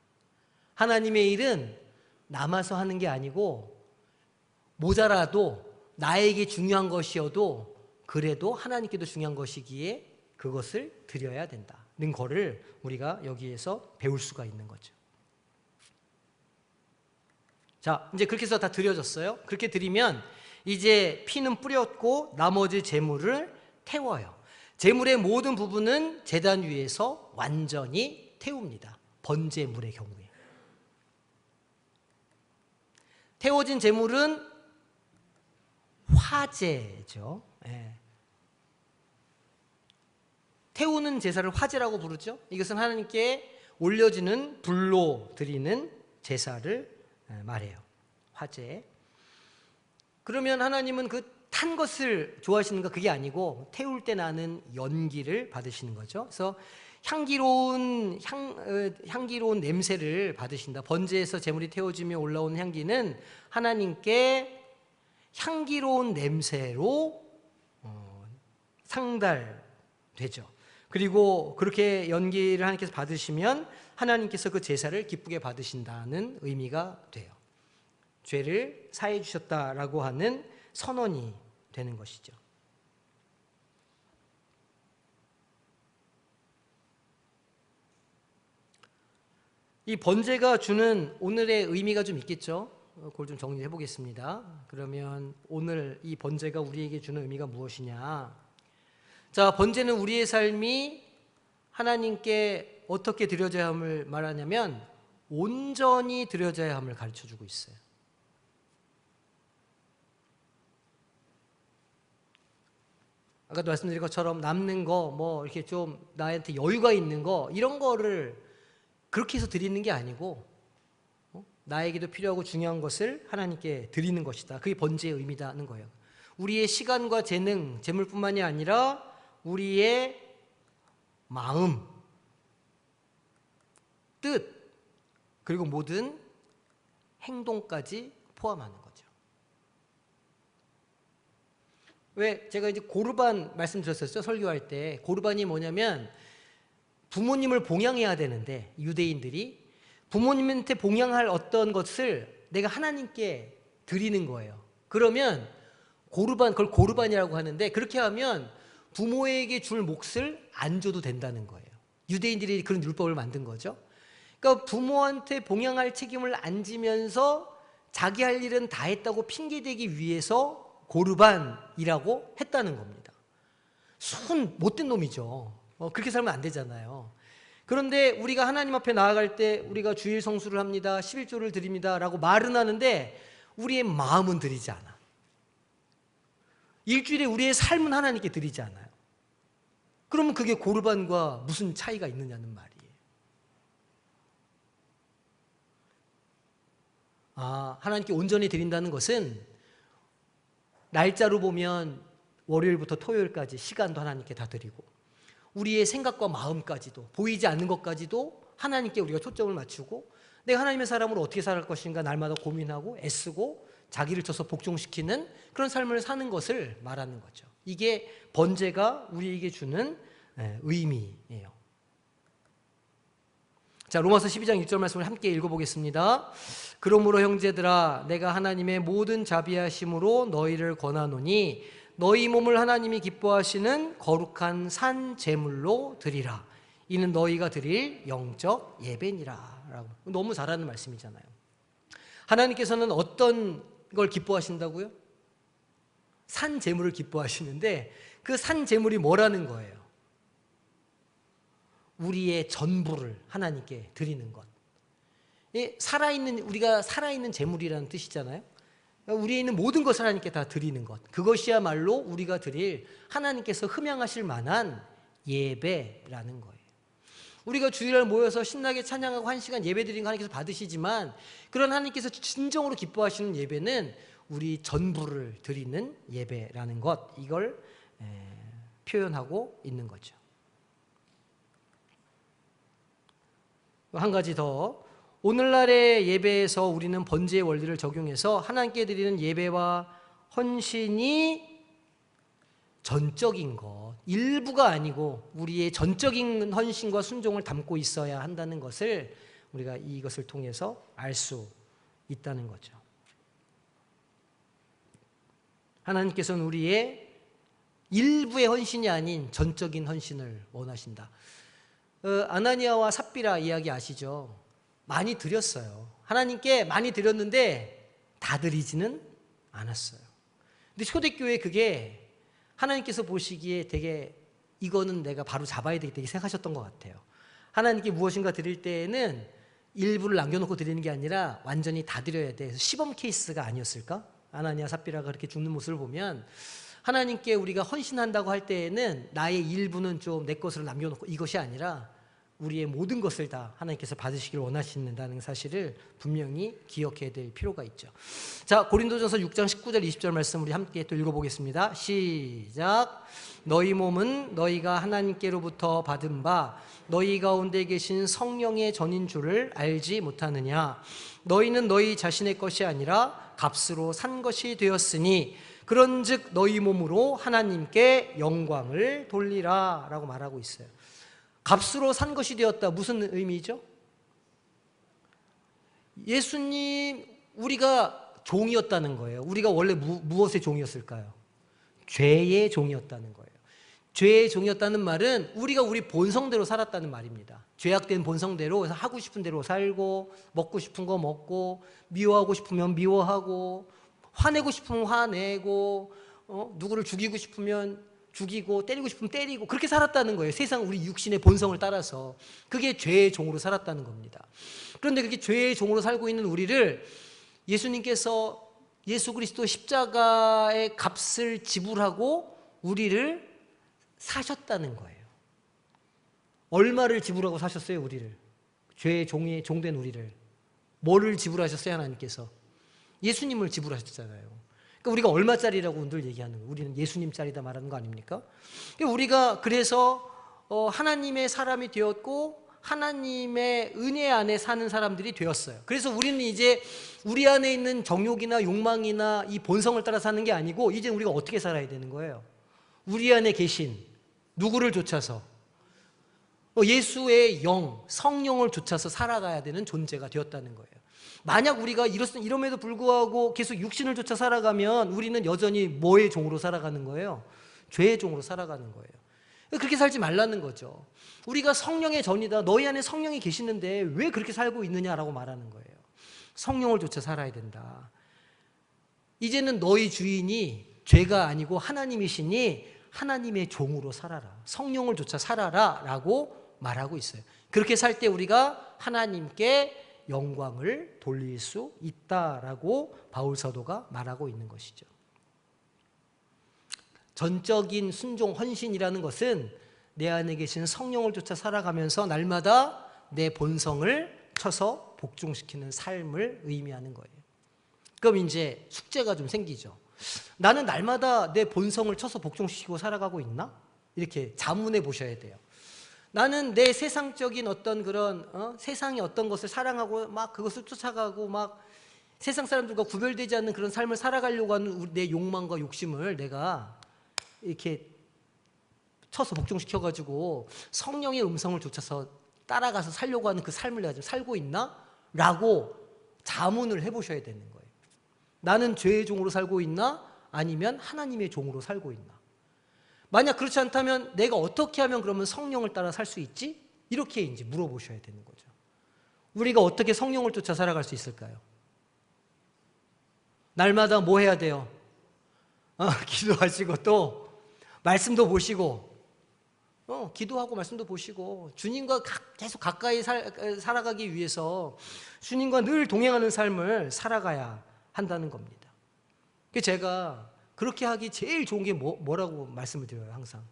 하나님의 일은 남아서 하는 게 아니고 모자라도 나에게 중요한 것이어도 그래도 하나님께도 중요한 것이기에 그것을 드려야 된다는 거를 우리가 여기에서 배울 수가 있는 거죠. 자, 이제 그렇게 해서 다 드려졌어요. 그렇게 드리면 이제 피는 뿌렸고 나머지 제물을 태워요. 제물의 모든 부분은 제단 위에서 완전히 태웁니다. 번제물의 경우에. 태워진 제물은 화제죠. 태우는 제사를 화제라고 부르죠. 이것은 하나님께 올려지는 불로 드리는 제사를 말해요. 화제. 그러면 하나님은 그 탄 것을 좋아하시는가? 그게 아니고 태울 때 나는 연기를 받으시는 거죠. 그래서 향기로운 냄새를 받으신다. 번제에서 제물이 태워지며 올라온 향기는 하나님께 향기로운 냄새로 상달되죠. 그리고 그렇게 연기를 하나님께서 받으시면 하나님께서 그 제사를 기쁘게 받으신다는 의미가 돼요. 죄를 사해 주셨다라고 하는 선언이 되는 것이죠. 이 번제가 주는 오늘의 의미가 좀 있겠죠. 그걸 좀 정리해 보겠습니다. 그러면 오늘 이 번제가 우리에게 주는 의미가 무엇이냐? 자, 번제는 우리의 삶이 하나님께 어떻게 드려져야 함을 말하냐면 온전히 드려져야 함을 가르쳐주고 있어요. 아까도 말씀드린 것처럼 남는 거, 뭐 이렇게 좀 나한테 여유가 있는 거, 이런 거를 그렇게 해서 드리는 게 아니고 나에게도 필요하고 중요한 것을 하나님께 드리는 것이다. 그게 번제의 의미다는 거예요. 우리의 시간과 재능, 재물뿐만이 아니라 우리의 마음, 뜻, 그리고 모든 행동까지 포함하는 거죠. 왜 제가 이제 고르반 말씀드렸었죠? 설교할 때. 고르반이 뭐냐면 부모님을 봉양해야 되는데 유대인들이 부모님한테 봉양할 어떤 것을 내가 하나님께 드리는 거예요. 그러면 고르반, 그걸 고르반이라고 하는데 그렇게 하면 부모에게 줄 몫을 안 줘도 된다는 거예요. 유대인들이 그런 율법을 만든 거죠. 그러니까 부모한테 봉양할 책임을 안 지면서 자기 할 일은 다 했다고 핑계대기 위해서 고르반이라고 했다는 겁니다. 순 못된 놈이죠. 그렇게 살면 안 되잖아요. 그런데 우리가 하나님 앞에 나아갈 때 우리가 주일 성수를 합니다. 11조를 드립니다. 라고 말은 하는데 우리의 마음은 드리지 않아. 일주일에 우리의 삶은 하나님께 드리지 않아요. 그러면 그게 고르반과 무슨 차이가 있느냐는 말이에요. 하나님께 온전히 드린다는 것은 날짜로 보면 월요일부터 토요일까지 시간도 하나님께 다 드리고 우리의 생각과 마음까지도 보이지 않는 것까지도 하나님께 우리가 초점을 맞추고 내가 하나님의 사람으로 어떻게 살아갈 것인가 날마다 고민하고 애쓰고 자기를 쳐서 복종시키는 그런 삶을 사는 것을 말하는 거죠. 이게 번제가 우리에게 주는 의미예요. 자, 로마서 12장 1절 말씀을 함께 읽어보겠습니다. 그러므로 형제들아 내가 하나님의 모든 자비하심으로 너희를 권하노니 너희 몸을 하나님이 기뻐하시는 거룩한 산 제물로 드리라. 이는 너희가 드릴 영적 예배니라. 라고. 너무 잘하는 말씀이잖아요. 하나님께서는 어떤 걸 기뻐하신다고요? 산 제물을 기뻐하시는데 그 산 제물이 뭐라는 거예요? 우리의 전부를 하나님께 드리는 것. 우리가 살아있는 제물이라는 뜻이잖아요. 우리에 있는 모든 것을 하나님께 다 드리는 것. 그것이야말로 우리가 드릴 하나님께서 흠양하실 만한 예배라는 거예요. 우리가 주일날 모여서 신나게 찬양하고 1시간 예배 드리는 거 하나님께서 받으시지만 그런 하나님께서 진정으로 기뻐하시는 예배는 우리 전부를 드리는 예배라는 것. 이걸 표현하고 있는 거죠. 한 가지 더, 오늘날의 예배에서 우리는 번제의 원리를 적용해서 하나님께 드리는 예배와 헌신이 전적인 것, 일부가 아니고 우리의 전적인 헌신과 순종을 담고 있어야 한다는 것을 우리가 이것을 통해서 알 수 있다는 거죠. 하나님께서는 우리의 일부의 헌신이 아닌 전적인 헌신을 원하신다. 아나니아와 삽비라 이야기 아시죠? 많이 드렸어요. 하나님께 많이 드렸는데 다 드리지는 않았어요. 근데 초대교회 그게 하나님께서 보시기에 되게 이거는 내가 바로 잡아야 되겠다 생각하셨던 것 같아요. 하나님께 무엇인가 드릴 때에는 일부를 남겨놓고 드리는 게 아니라 완전히 다 드려야 돼. 시범 케이스가 아니었을까? 아나니아 삽비라가 그렇게 죽는 모습을 보면 하나님께 우리가 헌신한다고 할 때에는 나의 일부는 좀 내 것으로 남겨놓고 이것이 아니라 우리의 모든 것을 다 하나님께서 받으시길 원하신다는 사실을 분명히 기억해야 될 필요가 있죠. 자, 고린도전서 6장 19절 20절 말씀 우리 함께 또 읽어보겠습니다. 시작. 너희 몸은 너희가 하나님께로부터 받은 바 너희 가운데 계신 성령의 전인 줄을 알지 못하느냐. 너희는 너희 자신의 것이 아니라 값으로 산 것이 되었으니 그런즉 너희 몸으로 하나님께 영광을 돌리라 라고 말하고 있어요. 값으로 산 것이 되었다. 무슨 의미죠? 예수님, 우리가 종이었다는 거예요. 우리가 원래 무엇의 종이었을까요? 죄의 종이었다는 거예요. 죄의 종이었다는 말은 우리가 우리 본성대로 살았다는 말입니다. 죄악된 본성대로 하고 싶은 대로 살고 먹고 싶은 거 먹고 미워하고 싶으면 미워하고 화내고 싶으면 화내고 누구를 죽이고 싶으면 죽이고 때리고 싶으면 때리고 그렇게 살았다는 거예요. 세상 우리 육신의 본성을 따라서. 그게 죄의 종으로 살았다는 겁니다. 그런데 그렇게 죄의 종으로 살고 있는 우리를 예수님께서 예수 그리스도 십자가의 값을 지불하고 우리를 사셨다는 거예요. 얼마를 지불하고 사셨어요, 우리를? 죄의 종된 우리를. 뭐를 지불하셨어요, 하나님께서? 예수님을 지불하셨잖아요. 그러니까 우리가 얼마짜리라고 늘 얘기하는 거예요. 우리는 예수님짜리다 말하는 거 아닙니까? 그러니까 우리가 그래서 하나님의 사람이 되었고 하나님의 은혜 안에 사는 사람들이 되었어요. 그래서 우리는 이제 우리 안에 있는 정욕이나 욕망이나 이 본성을 따라 사는 게 아니고 이제 우리가 어떻게 살아야 되는 거예요? 우리 안에 계신 누구를 쫓아서? 예수의 영, 성령을 쫓아서 살아가야 되는 존재가 되었다는 거예요. 만약 우리가 이럼에도 불구하고 계속 육신을 쫓아 살아가면 우리는 여전히 뭐의 종으로 살아가는 거예요? 죄의 종으로 살아가는 거예요. 그렇게 살지 말라는 거죠. 우리가 성령의 전이다. 너희 안에 성령이 계시는데 왜 그렇게 살고 있느냐라고 말하는 거예요. 성령을 쫓아 살아야 된다. 이제는 너희 주인이 죄가 아니고 하나님이시니 하나님의 종으로 살아라. 성령을 쫓아 살아라 라고 말하고 있어요. 그렇게 살 때 우리가 하나님께 영광을 돌릴 수 있다라고 바울 사도가 말하고 있는 것이죠. 전적인 순종, 헌신이라는 것은 내 안에 계신 성령을 쫓아 살아가면서 날마다 내 본성을 쳐서 복종시키는 삶을 의미하는 거예요. 그럼 이제 숙제가 좀 생기죠. 나는 날마다 내 본성을 쳐서 복종시키고 살아가고 있나? 이렇게 자문해 보셔야 돼요. 나는 내 세상적인 어떤 그런 세상의 어떤 것을 사랑하고 막 그것을 쫓아가고 막 세상 사람들과 구별되지 않는 그런 삶을 살아가려고 하는 내 욕망과 욕심을 내가 이렇게 쳐서 복종시켜가지고 성령의 음성을 쫓아서 따라가서 살려고 하는 그 삶을 내가 지금 살고 있나? 라고 자문을 해보셔야 되는 거예요. 나는 죄의 종으로 살고 있나? 아니면 하나님의 종으로 살고 있나? 만약 그렇지 않다면 내가 어떻게 하면 그러면 성령을 따라 살 수 있지? 이렇게 이제 물어보셔야 되는 거죠. 우리가 어떻게 성령을 쫓아 살아갈 수 있을까요? 날마다 뭐 해야 돼요? 기도하시고 또 말씀도 보시고 기도하고 말씀도 보시고 주님과 계속 가까이 살아가기 위해서 주님과 늘 동행하는 삶을 살아가야 한다는 겁니다. 제가 그렇게 하기 제일 좋은 게 뭐라고 말씀을 드려요, 항상.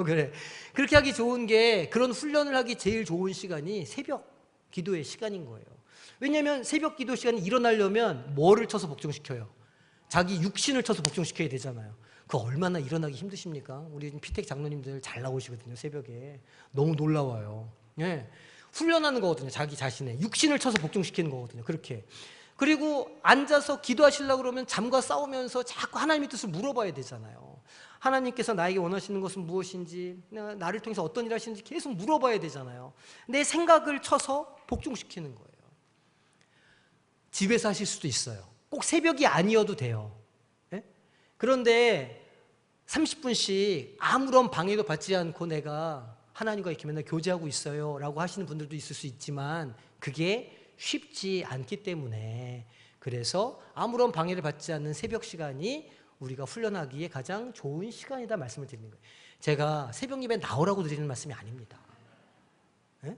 그래. 그렇게 하기 좋은 게 그런 훈련을 하기 제일 좋은 시간이 새벽 기도의 시간인 거예요. 왜냐하면 새벽 기도 시간에 일어나려면 뭐를 쳐서 복종시켜요? 자기 육신을 쳐서 복종시켜야 되잖아요. 그거 얼마나 일어나기 힘드십니까? 우리 피택 장로님들 잘 나오시거든요, 새벽에. 너무 놀라워요. 예. 훈련하는 거거든요, 자기 자신의. 육신을 쳐서 복종시키는 거거든요, 그렇게. 그리고 앉아서 기도하시려고 그러면 잠과 싸우면서 자꾸 하나님의 뜻을 물어봐야 되잖아요. 하나님께서 나에게 원하시는 것은 무엇인지, 나를 통해서 어떤 일을 하시는지 계속 물어봐야 되잖아요. 내 생각을 쳐서 복종시키는 거예요. 집에서 하실 수도 있어요. 꼭 새벽이 아니어도 돼요. 예? 그런데 30분씩 아무런 방해도 받지 않고 내가 하나님과 이렇게 맨날 교제하고 있어요 라고 하시는 분들도 있을 수 있지만 그게 쉽지 않기 때문에 그래서 아무런 방해를 받지 않는 새벽 시간이 우리가 훈련하기에 가장 좋은 시간이다 말씀을 드리는 거예요. 제가 새벽 예배 나오라고 드리는 말씀이 아닙니다. 네?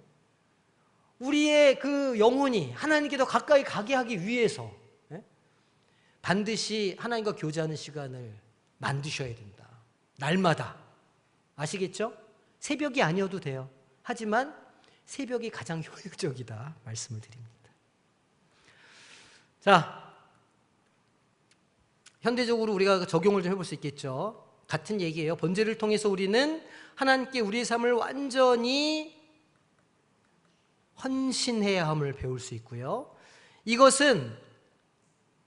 우리의 그 영혼이 하나님께 더 가까이 가게 하기 위해서 네? 반드시 하나님과 교제하는 시간을 만드셔야 된다. 날마다. 아시겠죠? 새벽이 아니어도 돼요. 하지만 새벽이 가장 효율적이다 말씀을 드립니다. 자, 현대적으로 우리가 적용을 좀 해볼 수 있겠죠. 같은 얘기예요. 번제를 통해서 우리는 하나님께 우리의 삶을 완전히 헌신해야 함을 배울 수 있고요. 이것은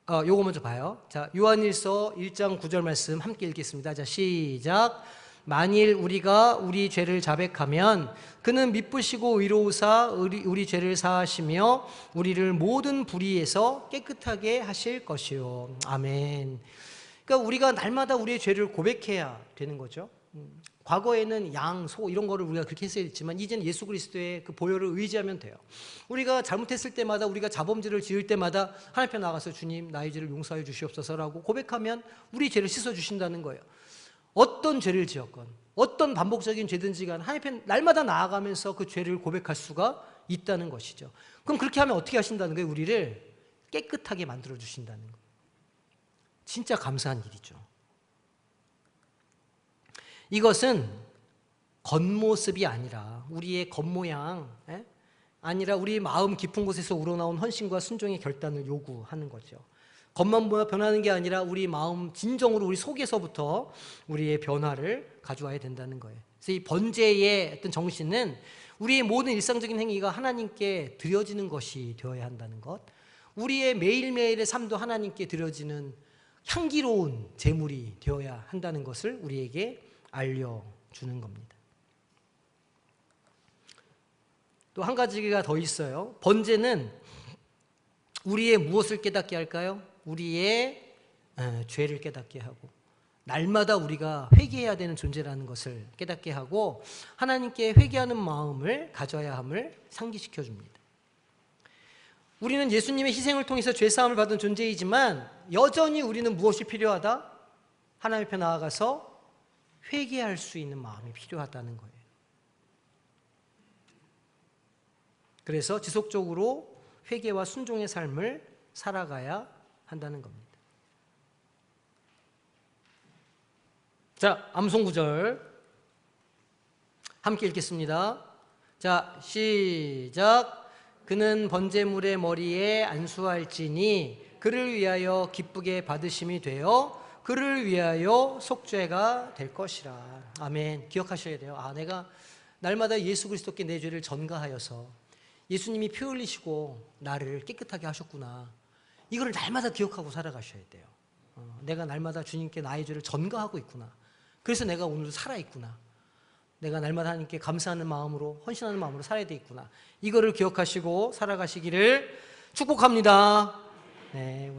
요거 먼저 봐요. 자, 요한일서 1장 9절 말씀 함께 읽겠습니다. 자, 시작. 만일 우리가 우리 죄를 자백하면 그는 미쁘시고 의로우사 우리 죄를 사하시며 우리를 모든 불의에서 깨끗하게 하실 것이요. 아멘. 그러니까 우리가 날마다 우리의 죄를 고백해야 되는 거죠. 과거에는 양, 소 이런 거를 우리가 그렇게 했어야 했지만 이제는 예수 그리스도의 그 보혈을 의지하면 돼요. 우리가 잘못했을 때마다 우리가 자범죄를 지을 때마다 하나님 앞에 나가서 주님 나의 죄를 용서해 주시옵소서라고 고백하면 우리 죄를 씻어 주신다는 거예요. 어떤 죄를 지었건 어떤 반복적인 죄든지 간 하나님 앞에 날마다 나아가면서 그 죄를 고백할 수가 있다는 것이죠. 그럼 그렇게 하면 어떻게 하신다는 거예요? 우리를 깨끗하게 만들어 주신다는 거예요. 진짜 감사한 일이죠. 이것은 겉모습이 아니라 우리의 겉모양, 아니라 우리 마음 깊은 곳에서 우러나온 헌신과 순종의 결단을 요구하는 거죠. 겉만 변하는 게 아니라 우리 마음 진정으로 우리 속에서부터 우리의 변화를 가져와야 된다는 거예요. 그래서 이 번제의 어떤 정신은 우리의 모든 일상적인 행위가 하나님께 드려지는 것이 되어야 한다는 것, 우리의 매일매일의 삶도 하나님께 드려지는 향기로운 제물이 되어야 한다는 것을 우리에게 알려주는 겁니다. 또 한 가지가 더 있어요. 번제는 우리의 무엇을 깨닫게 할까요? 우리의 죄를 깨닫게 하고 날마다 우리가 회개해야 되는 존재라는 것을 깨닫게 하고 하나님께 회개하는 마음을 가져야 함을 상기시켜 줍니다. 우리는 예수님의 희생을 통해서 죄사함을 받은 존재이지만 여전히 우리는 무엇이 필요하다? 하나님 앞에 나아가서 회개할 수 있는 마음이 필요하다는 거예요. 그래서 지속적으로 회개와 순종의 삶을 살아가야 한다는 겁니다. 자, 암송구절 함께 읽겠습니다. 자, 시작. 그는 번제물의 머리에 안수할지니 그를 위하여 기쁘게 받으심이 되어 그를 위하여 속죄가 될 것이라. 아멘. 기억하셔야 돼요. 내가 날마다 예수 그리스도께 내 죄를 전가하여서 예수님이 피 흘리시고 나를 깨끗하게 하셨구나. 이거를 날마다 기억하고 살아가셔야 돼요. 내가 날마다 주님께 나의 죄를 전가하고 있구나. 그래서 내가 오늘도 살아있구나. 내가 날마다 하나님께 감사하는 마음으로 헌신하는 마음으로 살아야 되겠구나. 이거를 기억하시고 살아가시기를 축복합니다. 네.